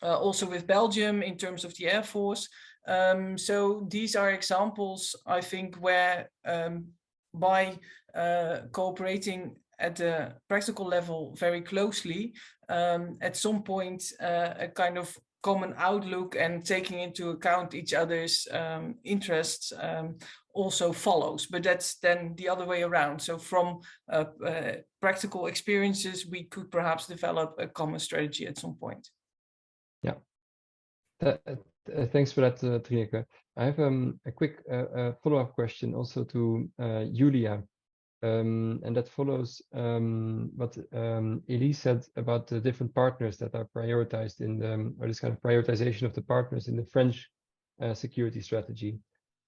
Speaker 6: also with Belgium in terms of the Air Force. So these are examples, I think, where by cooperating at the practical level very closely, at some point a kind of common outlook and taking into account each other's interests also follows. But that's then the other way around. So from practical experiences, we could perhaps develop a common strategy at some point.
Speaker 2: Yeah. Thanks for that, Trineke. I have a quick follow-up question also to Julia, and that follows what Elise said about the different partners that are prioritized in the, or this kind of prioritization of the partners in the French security strategy,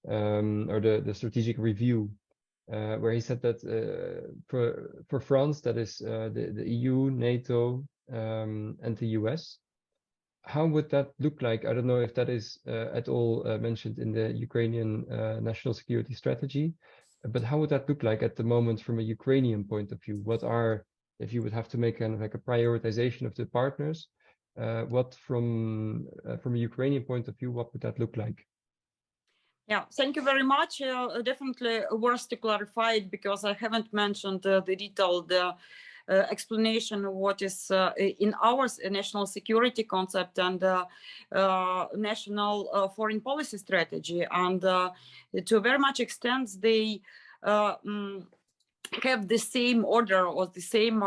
Speaker 2: or the strategic review, where he said that for France, that is the EU, NATO, and the US. How would that look like? I don't know if that is at all mentioned in the Ukrainian national security strategy, but how would that look like at the moment from a Ukrainian point of view? What are, if you would have to make kind of like a prioritization of the partners, what from a Ukrainian point of view, what would that look like?
Speaker 3: Yeah, thank you very much. Definitely worth to clarify it, because I haven't mentioned the detailed explanation of what is in our national security concept and national foreign policy strategy. And to a very much extent, they have the same order or the same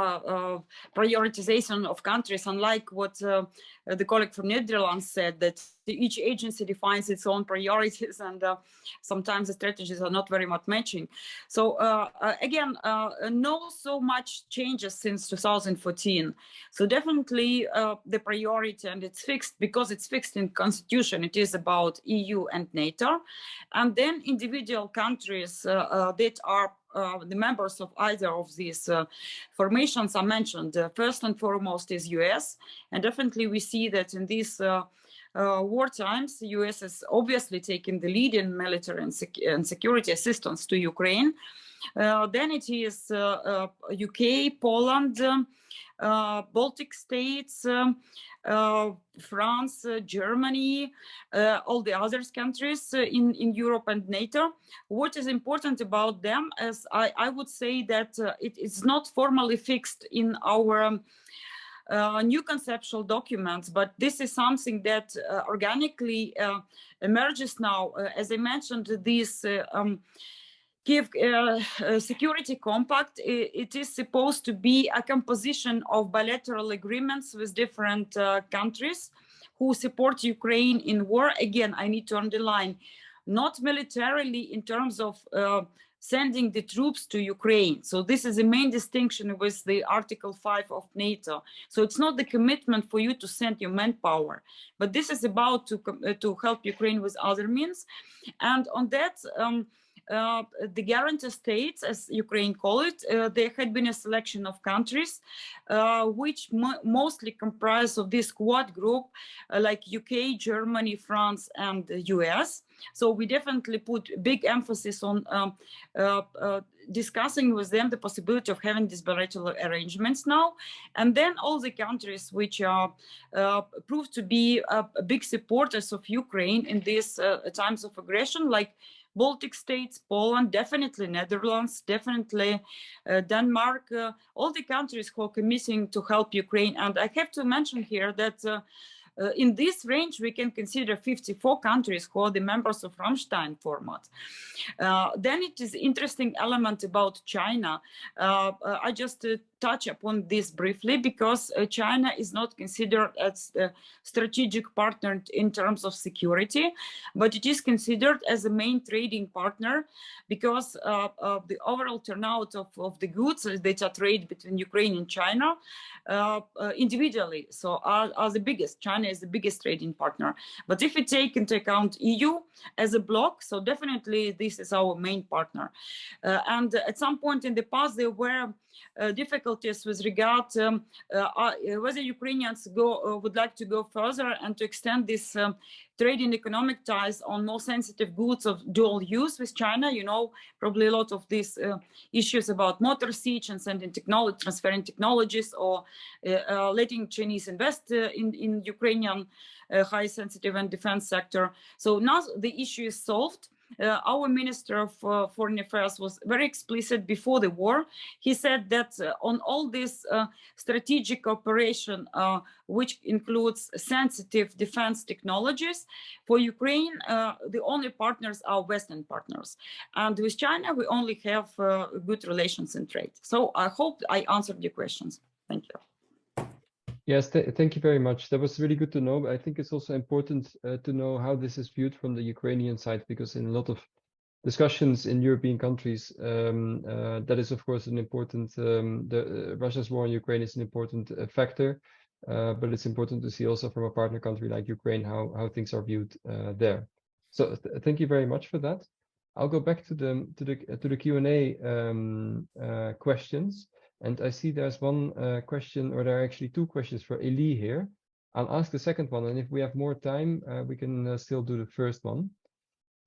Speaker 3: prioritization of countries, unlike what the colleague from Netherlands said, that each agency defines its own priorities, and sometimes the strategies are not very much matching. So again, no so much changes since 2014. So definitely the priority, and it's fixed because it's fixed in constitution, it is about EU and NATO, and then individual countries that are the members of either of these formations are mentioned. First and foremost is US, and definitely we see that in these war times, the US is obviously taking the lead in military and security assistance to Ukraine. Then it is UK, Poland, Baltic states, France, Germany, all the other countries in Europe and NATO. What is important about them is I would say that it is not formally fixed in our new conceptual documents, but this is something that organically emerges now. As I mentioned, this Kiev Security Compact, it is supposed to be a composition of bilateral agreements with different countries who support Ukraine in war. Again, I need to underline, not militarily in terms of sending the troops to Ukraine. So this is the main distinction with the Article 5 of NATO. So it's not the commitment for you to send your manpower, but this is about to help Ukraine with other means. And on that, the guarantee states, as Ukraine call it, there had been a selection of countries which mostly comprise of this quad group, like UK, Germany, France, and the US. So we definitely put big emphasis on discussing with them the possibility of having these bilateral arrangements now. And then all the countries which are proved to be big supporters of Ukraine in these times of aggression, like Baltic states, Poland, definitely Netherlands, definitely Denmark, all the countries who are committing to help Ukraine. And I have to mention here that in this range, we can consider 54 countries who are the members of Rammstein format. Then it is interesting element about China. I just touch upon this briefly because China is not considered as a strategic partner in terms of security, but it is considered as a main trading partner because of the overall turnout of the goods that are traded between Ukraine and China individually. So are the biggest. China is the biggest trading partner. But if we take into account EU as a bloc, so definitely this is our main partner. And at some point in the past, there were difficulties with regard whether Ukrainians would like to go further and to extend this trade and economic ties on more sensitive goods of dual use with China. You know, probably a lot of these issues about motor siege and sending technology, transferring technologies, or letting Chinese invest in Ukrainian high sensitive and defense sector. So now the issue is solved. Our Minister of Foreign Affairs was very explicit before the war. He said that on all this strategic cooperation, which includes sensitive defense technologies, for Ukraine, the only partners are Western partners. And with China, we only have good relations in trade. So I hope I answered your questions. Thank you.
Speaker 2: Yes, thank you very much. That was really good to know. I think it's also important to know how this is viewed from the Ukrainian side, because in a lot of discussions in European countries, that is, of course, an important, Russia's war on Ukraine is an important factor, but it's important to see also from a partner country like Ukraine how things are viewed there. So thank you very much for that. I'll go back to the Q&A questions. And I see there's one question, or there are actually two questions for Elie here. I'll ask the second one, and if we have more time, we can still do the first one.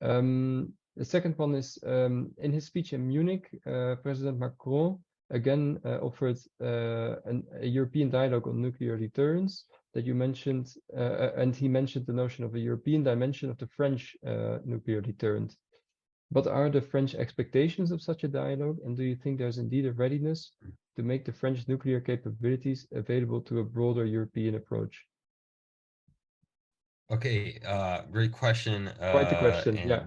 Speaker 2: The second one is, in his speech in Munich, President Macron again offered a European dialogue on nuclear deterrence that you mentioned, and he mentioned the notion of a European dimension of the French nuclear deterrent. What are the French expectations of such a dialogue, and do you think there's indeed a readiness to make the French nuclear capabilities available to a broader European approach?
Speaker 5: Okay, great question.
Speaker 2: Quite the question, yeah.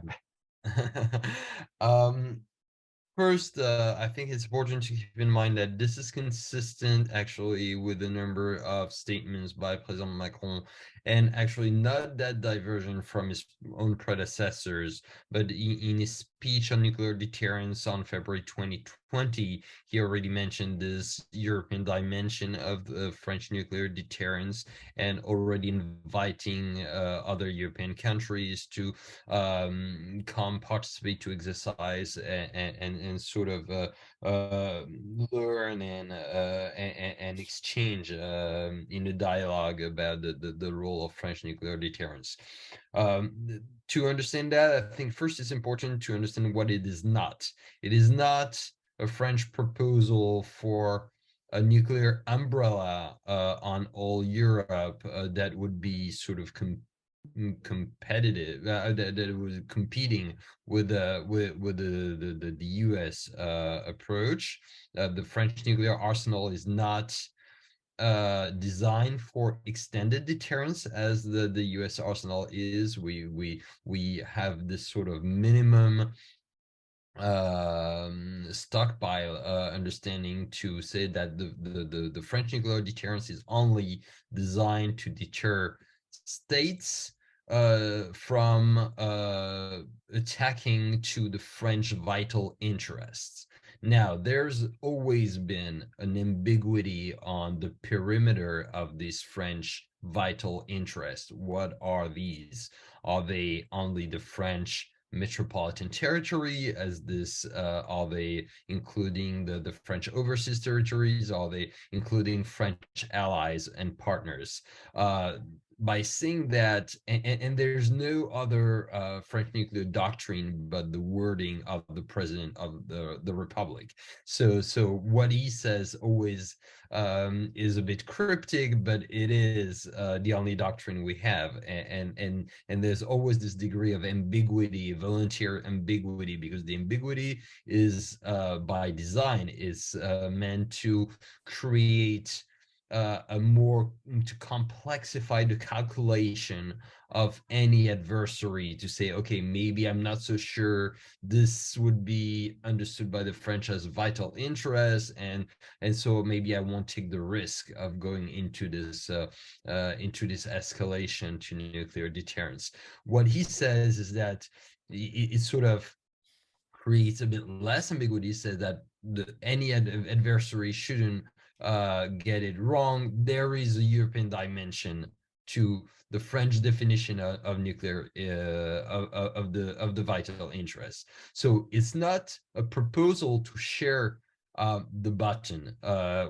Speaker 5: First, I think it's important to keep in mind that this is consistent actually with a number of statements by President Macron, and actually not that divergent from his own predecessors, but in his speech on nuclear deterrence on February 2020, he already mentioned this European dimension of the French nuclear deterrence, and already inviting other European countries to come participate, to exercise and and sort of learn and exchange in a dialogue about the role of French nuclear deterrence. To understand that, I think first it's important to understand what it is not. It is not a French proposal for a nuclear umbrella on all Europe that would be sort of competitive, that was competing with the US approach. The French nuclear arsenal is not designed for extended deterrence as the US arsenal is. We have this sort of minimum stockpile understanding to say that the French nuclear deterrence is only designed to deter states from attacking to the French vital interests. Now, there's always been an ambiguity on the perimeter of these French vital interests. What are these? Are they only the French metropolitan territory? As this, are they including the French overseas territories? Are they including French allies and partners? By saying that, and there's no other French nuclear doctrine but the wording of the president of the Republic. So what he says always is a bit cryptic, but it is the only doctrine we have, and there's always this degree of ambiguity, volunteer ambiguity, because the ambiguity is by design is meant to create a more to complexify the calculation of any adversary, to say, okay, maybe I'm not so sure this would be understood by the French as vital interest, and so maybe I won't take the risk of going into this escalation to nuclear deterrence. What he says is that it sort of creates a bit less ambiguity, says that any adversary shouldn't get it wrong. There is a European dimension to the French definition of nuclear of the vital interest. So it's not a proposal to share the button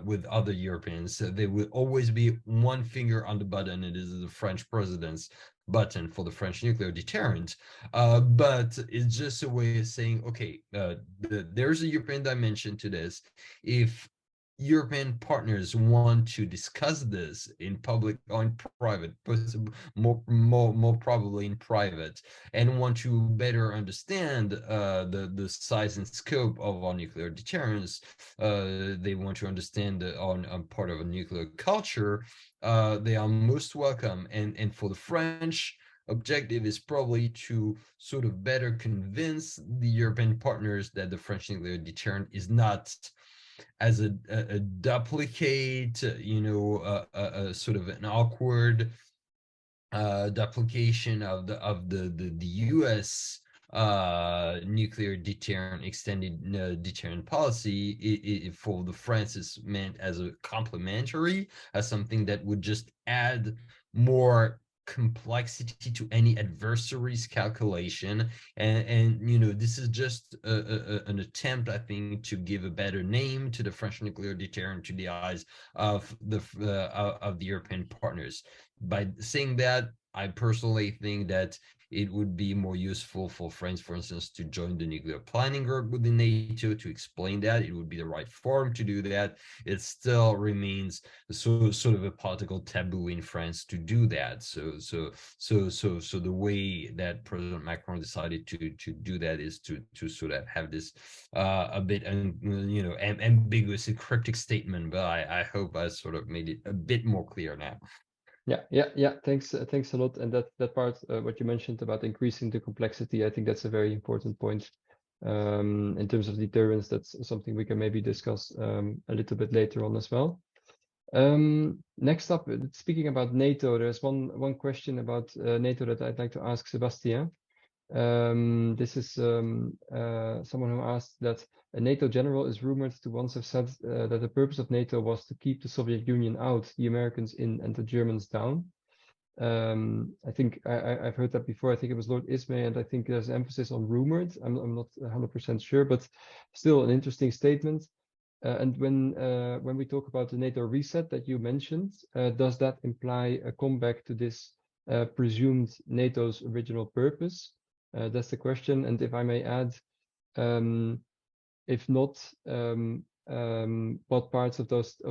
Speaker 5: with other Europeans. There will always be one finger on the button. It is the French president's button for the French nuclear deterrent, but it's just a way of saying, okay, there's a European dimension to this. If European partners want to discuss this in public or in private, more probably in private, and want to better understand the size and scope of our nuclear deterrence, they want to understand on part of a nuclear culture, they are most welcome. And for the French, objective is probably to sort of better convince the European partners that the French nuclear deterrent is not as a duplicate, a sort of an awkward duplication of the US nuclear deterrent, extended deterrent policy. For the France is meant as a complementary, as something that would just add more complexity to any adversary's calculation, and this is just an attempt, I think, to give a better name to the French nuclear deterrent to the eyes of the European partners. By saying that, I personally think that it would be more useful for France, for instance, to join the nuclear planning group within NATO to explain that. It would be the right forum to do that. It still remains sort of a political taboo in France to do that. So the way that President Macron decided to do that is to sort of have this a bit ambiguous and cryptic statement. But I hope I sort of made it a bit more clear now.
Speaker 2: Yeah. Thanks a lot. And that part, what you mentioned about increasing the complexity, I think that's a very important point. In terms of deterrence, that's something we can maybe discuss a little bit later on as well. Next up, speaking about NATO, there's one question about NATO that I'd like to ask Sébastien. This is someone who asked that a NATO general is rumored to once have said that the purpose of NATO was to keep the Soviet Union out, the Americans in, and the Germans down. I think I've heard that before. I think it was Lord Ismay, and I think there's an emphasis on rumored. I'm not 100% sure, but still an interesting statement. And when we talk about the NATO reset that you mentioned, does that imply a comeback to this presumed NATO's original purpose? That's the question. And if I may add, if not, what parts of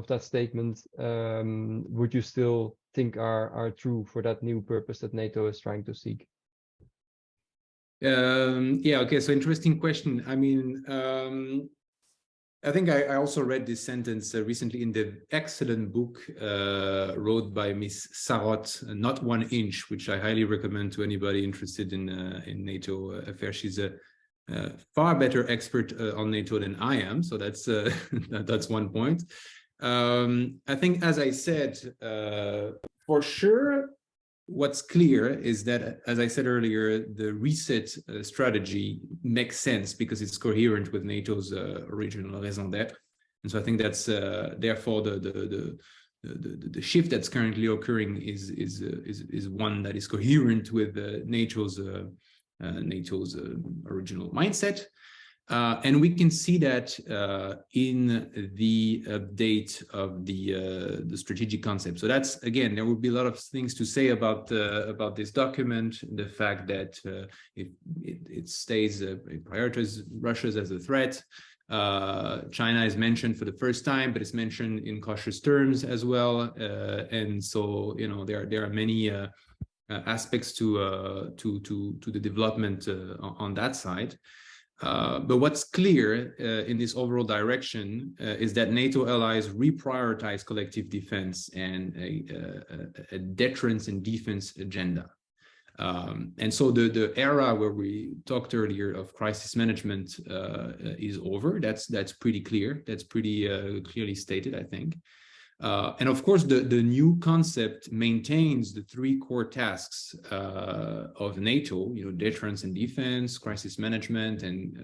Speaker 2: that statement would you still think are true for that new purpose that NATO is trying to seek?
Speaker 7: Yeah, okay, so interesting question. I mean, I think I also read this sentence recently in the excellent book wrote by Miss Sarot, Not 1 Inch, which I highly recommend to anybody interested in NATO affairs. She's a far better expert on NATO than I am, so that's that's one point. I think, as I said, for sure, what's clear is that, as I said earlier, the reset strategy makes sense because it's coherent with NATO's original raison d'être, and so I think that's therefore the shift that's currently occurring is one that is coherent with NATO's original mindset. And we can see that in the update of the strategic concept. So that's, again, there will be a lot of things to say about this document, the fact that it stays, it prioritizes Russia as a threat. China is mentioned for the first time, but it's mentioned in cautious terms as well. And so, you know, there are many aspects to the development on that side. But what's clear in this overall direction is that NATO allies reprioritize collective defense and a deterrence and defense agenda. And so the era where we talked earlier of crisis management is over. That's pretty clear. That's pretty clearly stated, I think. And of course, the new concept maintains the 3 core tasks of NATO, you know, deterrence and defense, crisis management, and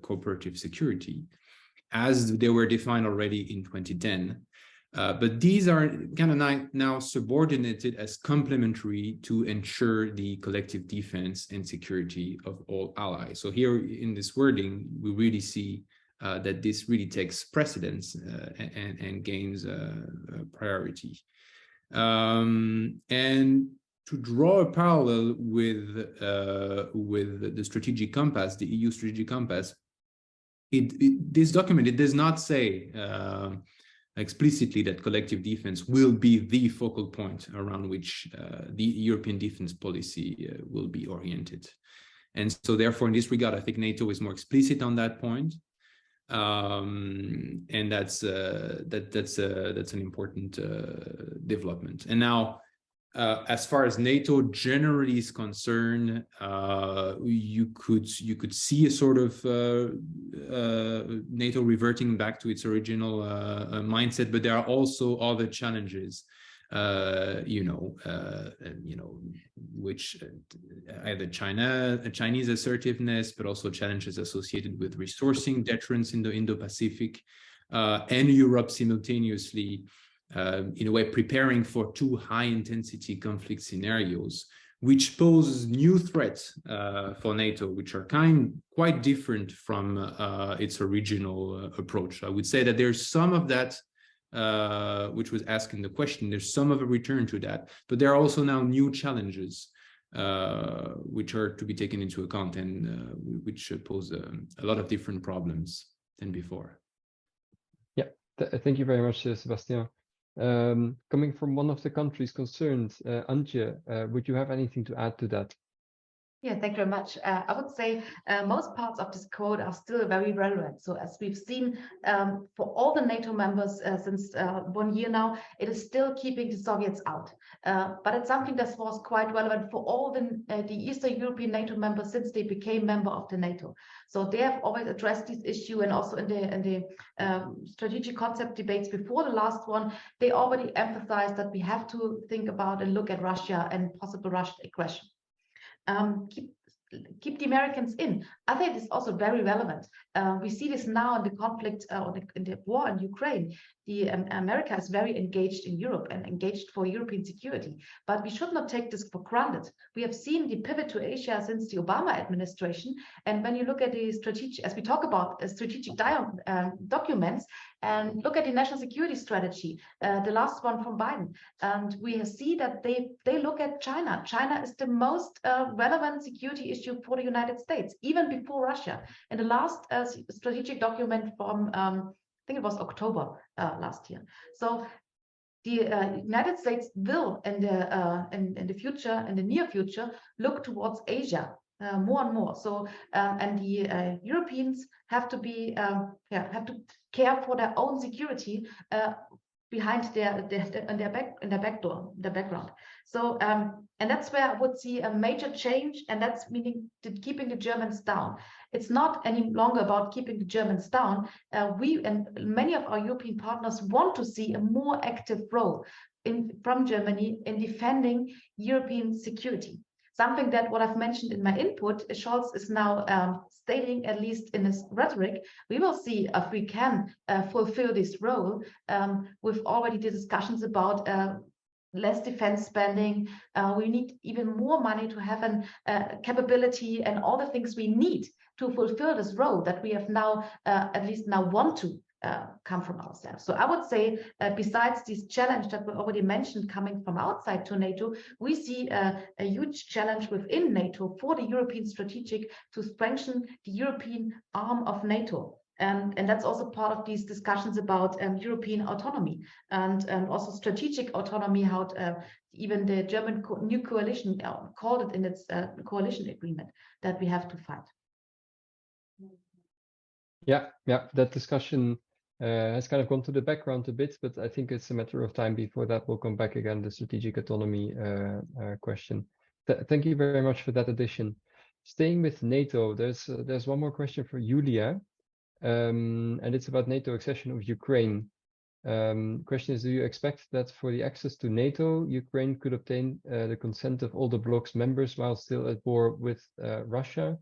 Speaker 7: cooperative security, as they were defined already in 2010. But these are kind of now subordinated as complementary to ensure the collective defense and security of all allies. So here in this wording, we really see that this really takes precedence and gains priority. And to draw a parallel with the strategic compass, the EU strategic compass, this document, it does not say explicitly that collective defense will be the focal point around which the European defense policy will be oriented. And so therefore, in this regard, I think NATO is more explicit on that point. And that's an important development. And now, as far as NATO generally is concerned, you could see a sort of NATO reverting back to its original mindset, but there are also other challenges, which either Chinese assertiveness, but also challenges associated with resourcing deterrence in the Indo-Pacific, and Europe simultaneously, in a way, preparing for 2 high-intensity conflict scenarios, which pose new threats for NATO, which are quite different from its original approach. I would say that there's some of that which was asked in the question. There's some of a return to that, but there are also now new challenges which are to be taken into account and which pose a lot of different problems than before.
Speaker 2: Yeah, thank you very much, Sébastien. Coming from one of the countries concerned, Antje, would you have anything to add to that?
Speaker 4: Yeah, thank you very much. I would say most parts of this code are still very relevant. So as we've seen for all the NATO members since 1 year now, it is still keeping the Soviets out. But it's something that was quite relevant for all the Eastern European NATO members since they became member of the NATO. So they have always addressed this issue, and also in the strategic concept debates before the last one, they already emphasized that we have to think about and look at Russia and possible Russian aggression. keep the Americans in. I think it's also very relevant. We see this now in the conflict, in the war in Ukraine. America is very engaged in Europe and engaged for European security, but we should not take this for granted. We have seen the pivot to Asia since the Obama administration, and when you look at the strategic, as we talk about strategic documents, and look at the national security strategy, the last one from Biden, and we see that they look at China. China is the most relevant security issue for the United States, even before Russia. In the last strategic document from, I think it was October last year. So the United States will, in the future, in the near future, look towards Asia more and more. So and the Europeans have to be have to care for their own security behind in their background. So and that's where I would see a major change, and that's meaning keeping the Germans down. It's not any longer about keeping the Germans down. We and many of our European partners want to see a more active role from Germany in defending European security. Something that what I've mentioned in my input, Scholz is now stating, at least in his rhetoric. We will see if we can fulfill this role with already the discussions about less defense spending. We need even more money to have a capability and all the things we need to fulfill this role that we have now, at least now want to come from ourselves. So I would say, besides this challenge that we already mentioned coming from outside to NATO, we see a huge challenge within NATO for the European strategic to strengthen the European arm of NATO. And that's also part of these discussions about European autonomy and also strategic autonomy, how even the German new coalition called it in its coalition agreement that we have to fight.
Speaker 2: Yeah, that discussion has kind of gone to the background a bit, but I think it's a matter of time before that will come back again, the strategic autonomy question. Thank you very much for that addition. Staying with NATO, there's one more question for Julia, and it's about NATO accession of Ukraine. Question is, do you expect that for the access to NATO, Ukraine could obtain the consent of all the bloc's members while still at war with Russia?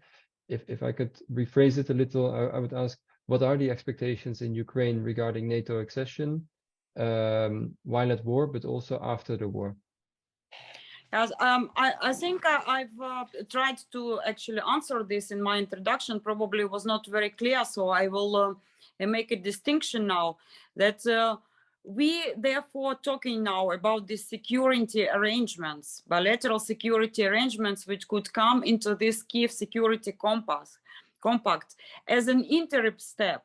Speaker 2: If I could rephrase it a little, I would ask, what are the expectations in Ukraine regarding NATO accession while at war, but also after the war?
Speaker 3: Yes, I think I've tried to actually answer this in my introduction. Probably was not very clear, so I will make a distinction now that we therefore talking now about the security arrangements, bilateral security arrangements, which could come into this Kiev Security Compact as an interim step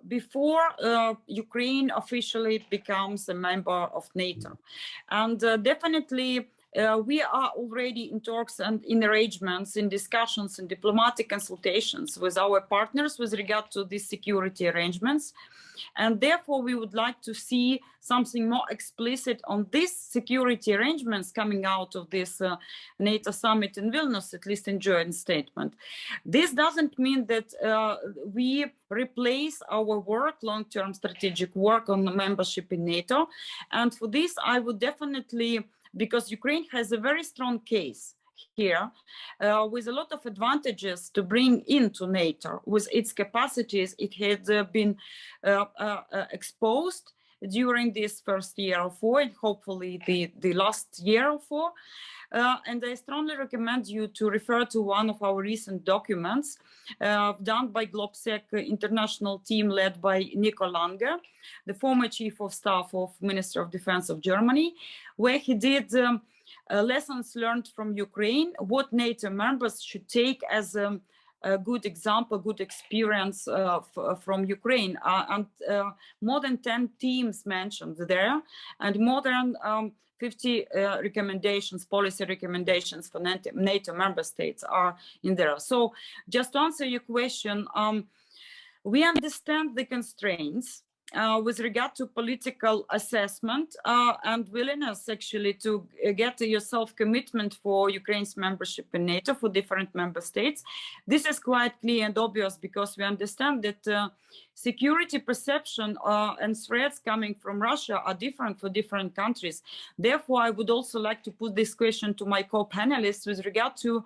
Speaker 3: before Ukraine officially becomes a member of NATO. And definitely we are already in talks and in arrangements, in discussions and diplomatic consultations with our partners with regard to these security arrangements. And therefore, we would like to see something more explicit on these security arrangements coming out of this NATO summit in Vilnius, at least in joint statement. This doesn't mean that we replace our work, long-term strategic work on the membership in NATO. And for this, I would definitely, because Ukraine has a very strong case here with a lot of advantages to bring into NATO with its capacities. It had been exposed during this first year or four, and hopefully the last year or four. And I strongly recommend you to refer to one of our recent documents done by GlobSec international team led by Nico Lange, the former chief of staff of Minister of Defense of Germany, where he did lessons learned from Ukraine, what NATO members should take as a good example, good experience from Ukraine. And more than 10 teams mentioned there, and more than 50 recommendations, policy recommendations for NATO member states are in there. So just to answer your question, we understand the constraints with regard to political assessment and willingness actually to get your self-commitment for Ukraine's membership in NATO for different member states. This is quite clear and obvious because we understand that security perception and threats coming from Russia are different for different countries. Therefore, I would also like to put this question to my co-panelists with regard to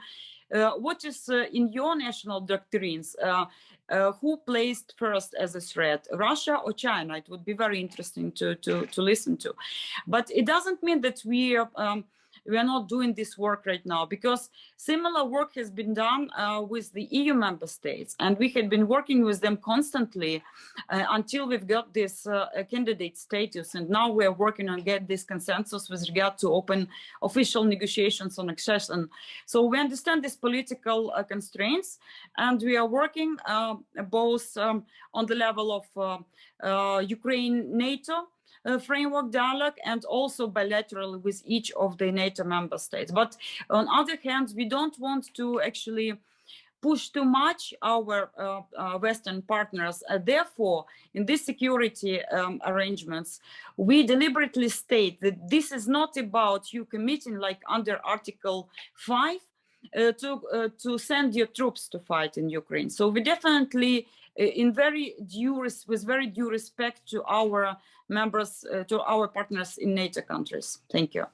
Speaker 3: what is in your national doctrines? Who placed first as a threat, Russia or China? It would be very interesting to listen to. But it doesn't mean that we are not doing this work right now, because similar work has been done with the EU member states, and we had been working with them constantly until we've got this candidate status, and now we are working on get this consensus with regard to open official negotiations on accession. So we understand these political constraints, and we are working both on the level of Ukraine-NATO framework dialogue, and also bilaterally with each of the NATO member states. But on the other hand, we don't want to actually push too much our Western partners. Therefore, in these security arrangements, we deliberately state that this is not about you committing, like under Article 5, to send your troops to fight in Ukraine. So we definitely, with very due respect to our members, to our partners in NATO countries. Thank you.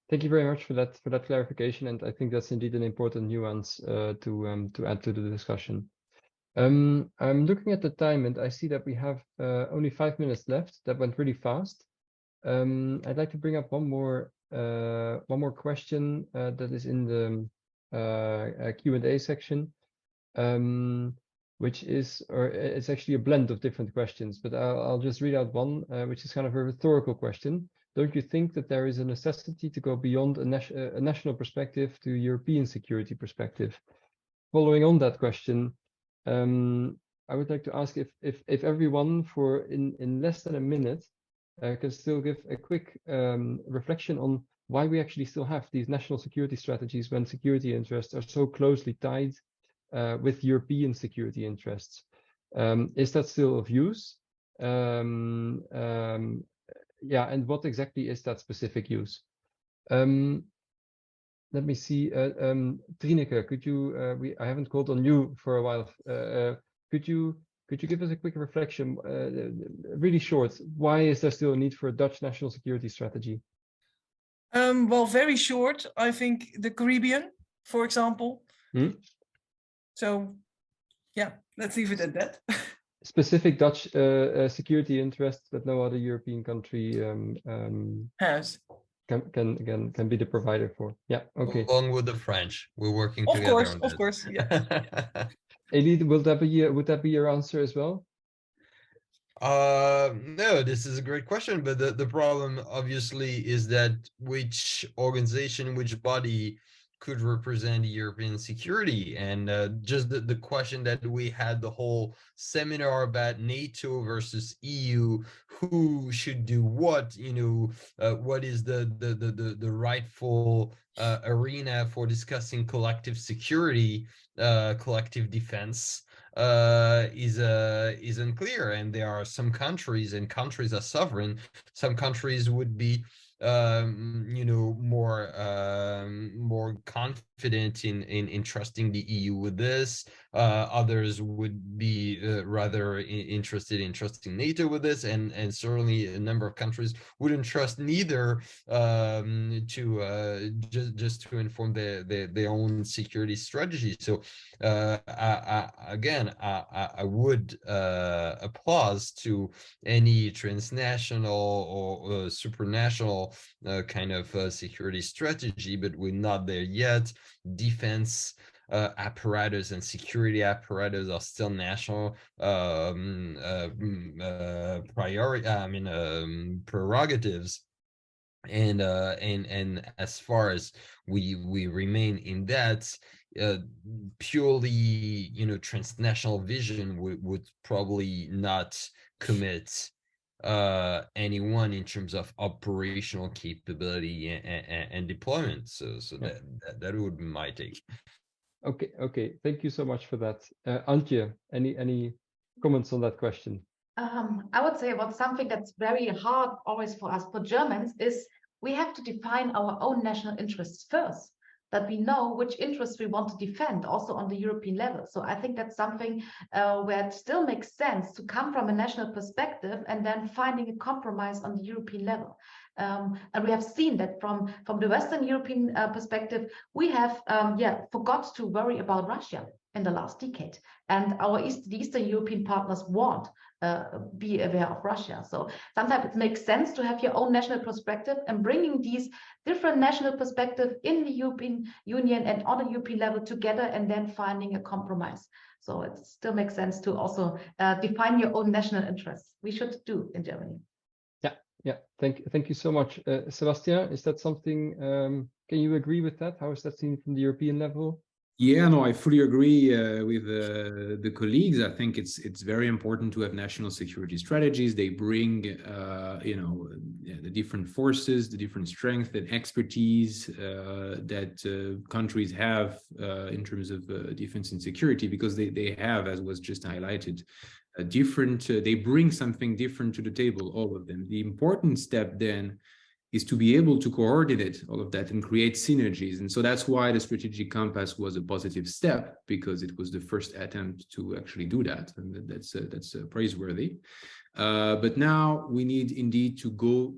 Speaker 2: Thank you very much for that clarification, and I think that's indeed an important nuance to add to the discussion. I'm looking at the time, and I see that we have only 5 minutes left. That went really fast. I'd like to bring up one more question that is in the Q&A section, which is, or it's actually a blend of different questions, but I'll just read out one, which is kind of a rhetorical question. Don't you think that there is a necessity to go beyond a national perspective to European security perspective? Following on that question, I would like to ask if everyone in less than a minute can still give a quick reflection on why we actually still have these national security strategies when security interests are so closely tied with European security interests. Is that still of use? Yeah, and what exactly is that specific use? Let me see, Trineke, could you, I haven't called on you for a while. Could you give us a quick reflection, really short, why is there still a need for a Dutch national security strategy?
Speaker 6: Well, very short, I think the Caribbean, for example. So, yeah, let's leave it at that.
Speaker 2: Specific Dutch security interests that no other European country
Speaker 6: has.
Speaker 2: Can be the provider for. Yeah, okay.
Speaker 5: Along with the French, we're working together.
Speaker 6: Of course, yeah.
Speaker 2: Elie, would that be your answer as well?
Speaker 5: No, this is a great question, but the problem obviously is that which organization, which body could represent European security, and just the question that we had the whole seminar about NATO versus EU, who should do what, what is the rightful arena for discussing collective security, collective defense, is unclear. And there are some countries, and countries are sovereign. Some countries would be more confident in trusting the EU with this. Others would be rather interested in trusting NATO with this, and certainly a number of countries wouldn't trust neither, just to inform their own security strategy. So again, I would applause to any transnational or supranational kind of security strategy, but we're not there yet. Defense apparatus and security apparatus are still national prerogatives. And as far as we remain in that, purely transnational vision would probably not commit anyone in terms of operational capability and deployment. So that would be my take.
Speaker 2: Okay, thank you so much for that. Antje, any comments on that question?
Speaker 4: I would say about something that's very hard always for us, for Germans, is we have to define our own national interests first, that we know which interests we want to defend also on the European level. So I think that's something where it still makes sense to come from a national perspective and then finding a compromise on the European level. And we have seen that from the Western European perspective, we have forgot to worry about Russia in the last decade, and the Eastern European partners won't be aware of Russia. So sometimes it makes sense to have your own national perspective, and bringing these different national perspectives in the European Union and on a European level together, and then finding a compromise. So it still makes sense to also define your own national interests. We should do in Germany.
Speaker 2: Yeah. Thank you so much, Sébastien. Is that something? Can you agree with that? How is that seen from the European level?
Speaker 7: Yeah, no, I fully agree with the colleagues. I think it's very important to have national security strategies. They bring, the different forces, the different strength and expertise that countries have in terms of defense and security, because they have, as was just highlighted, a different. They bring something different to the table, all of them. The important step then is to be able to coordinate all of that and create synergies. And so that's why the strategic compass was a positive step, because it was the first attempt to actually do that. And that's praiseworthy. But now we need indeed to go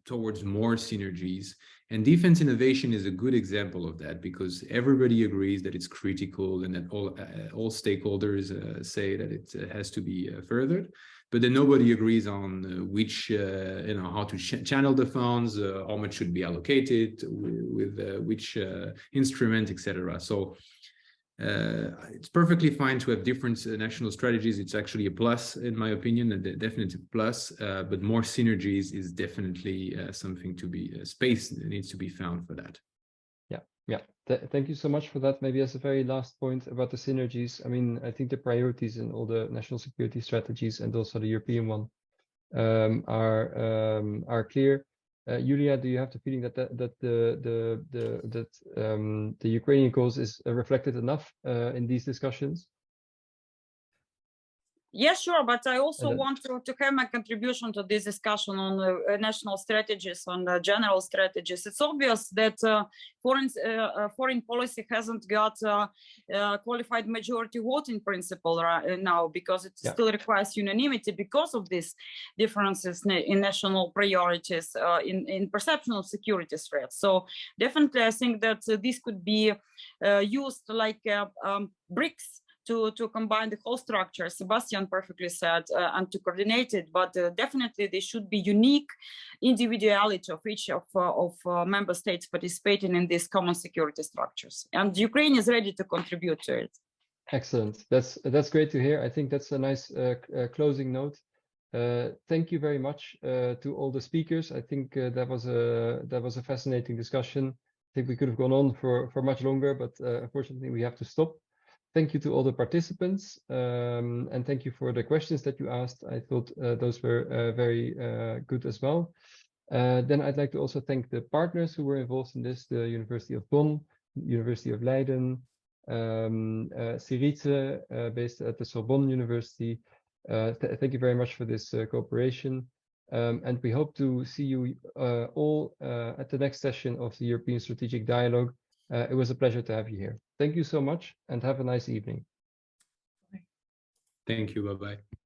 Speaker 7: towards more synergies. And defense innovation is a good example of that, because everybody agrees that it's critical and that all stakeholders say that it has to be furthered. But then nobody agrees on which, how to channel the funds, how much should be allocated, with which instrument, etc. So it's perfectly fine to have different national strategies. It's actually a plus, in my opinion, a definitive plus. But more synergies is definitely something to be space needs to be found for that.
Speaker 2: Yeah. Thank you so much for that. Maybe as a very last point about the synergies, I mean, I think the priorities in all the national security strategies and also the European one are clear. Julia, do you have the feeling that the Ukrainian cause is reflected enough in these discussions?
Speaker 3: Yeah, sure, but I also want to have my contribution to this discussion on national strategies, on general strategies. It's obvious that foreign policy hasn't got qualified majority voting principle right now, because it still requires unanimity because of these differences in national priorities, in perception of security threats. So definitely, I think that this could be used like bricks to combine the whole structure, Sébastien perfectly said, and to coordinate it, but definitely there should be unique individuality of each of member states participating in these common security structures. And Ukraine is ready to contribute to it.
Speaker 2: Excellent. That's great to hear. I think that's a nice closing note. Thank you very much to all the speakers. I think that was a fascinating discussion. I think we could have gone on for much longer, but unfortunately we have to stop. Thank you to all the participants, and thank you for the questions that you asked. I thought those were very good as well. Then I'd like to also thank the partners who were involved in this, the University of Bonn, University of Leiden, Syriza, based at the Sorbonne University. Thank you very much for this cooperation. And we hope to see you all at the next session of the European Strategic Dialogue. It was a pleasure to have you here. Thank you so much and have a nice evening.
Speaker 7: Thank you. Bye-bye.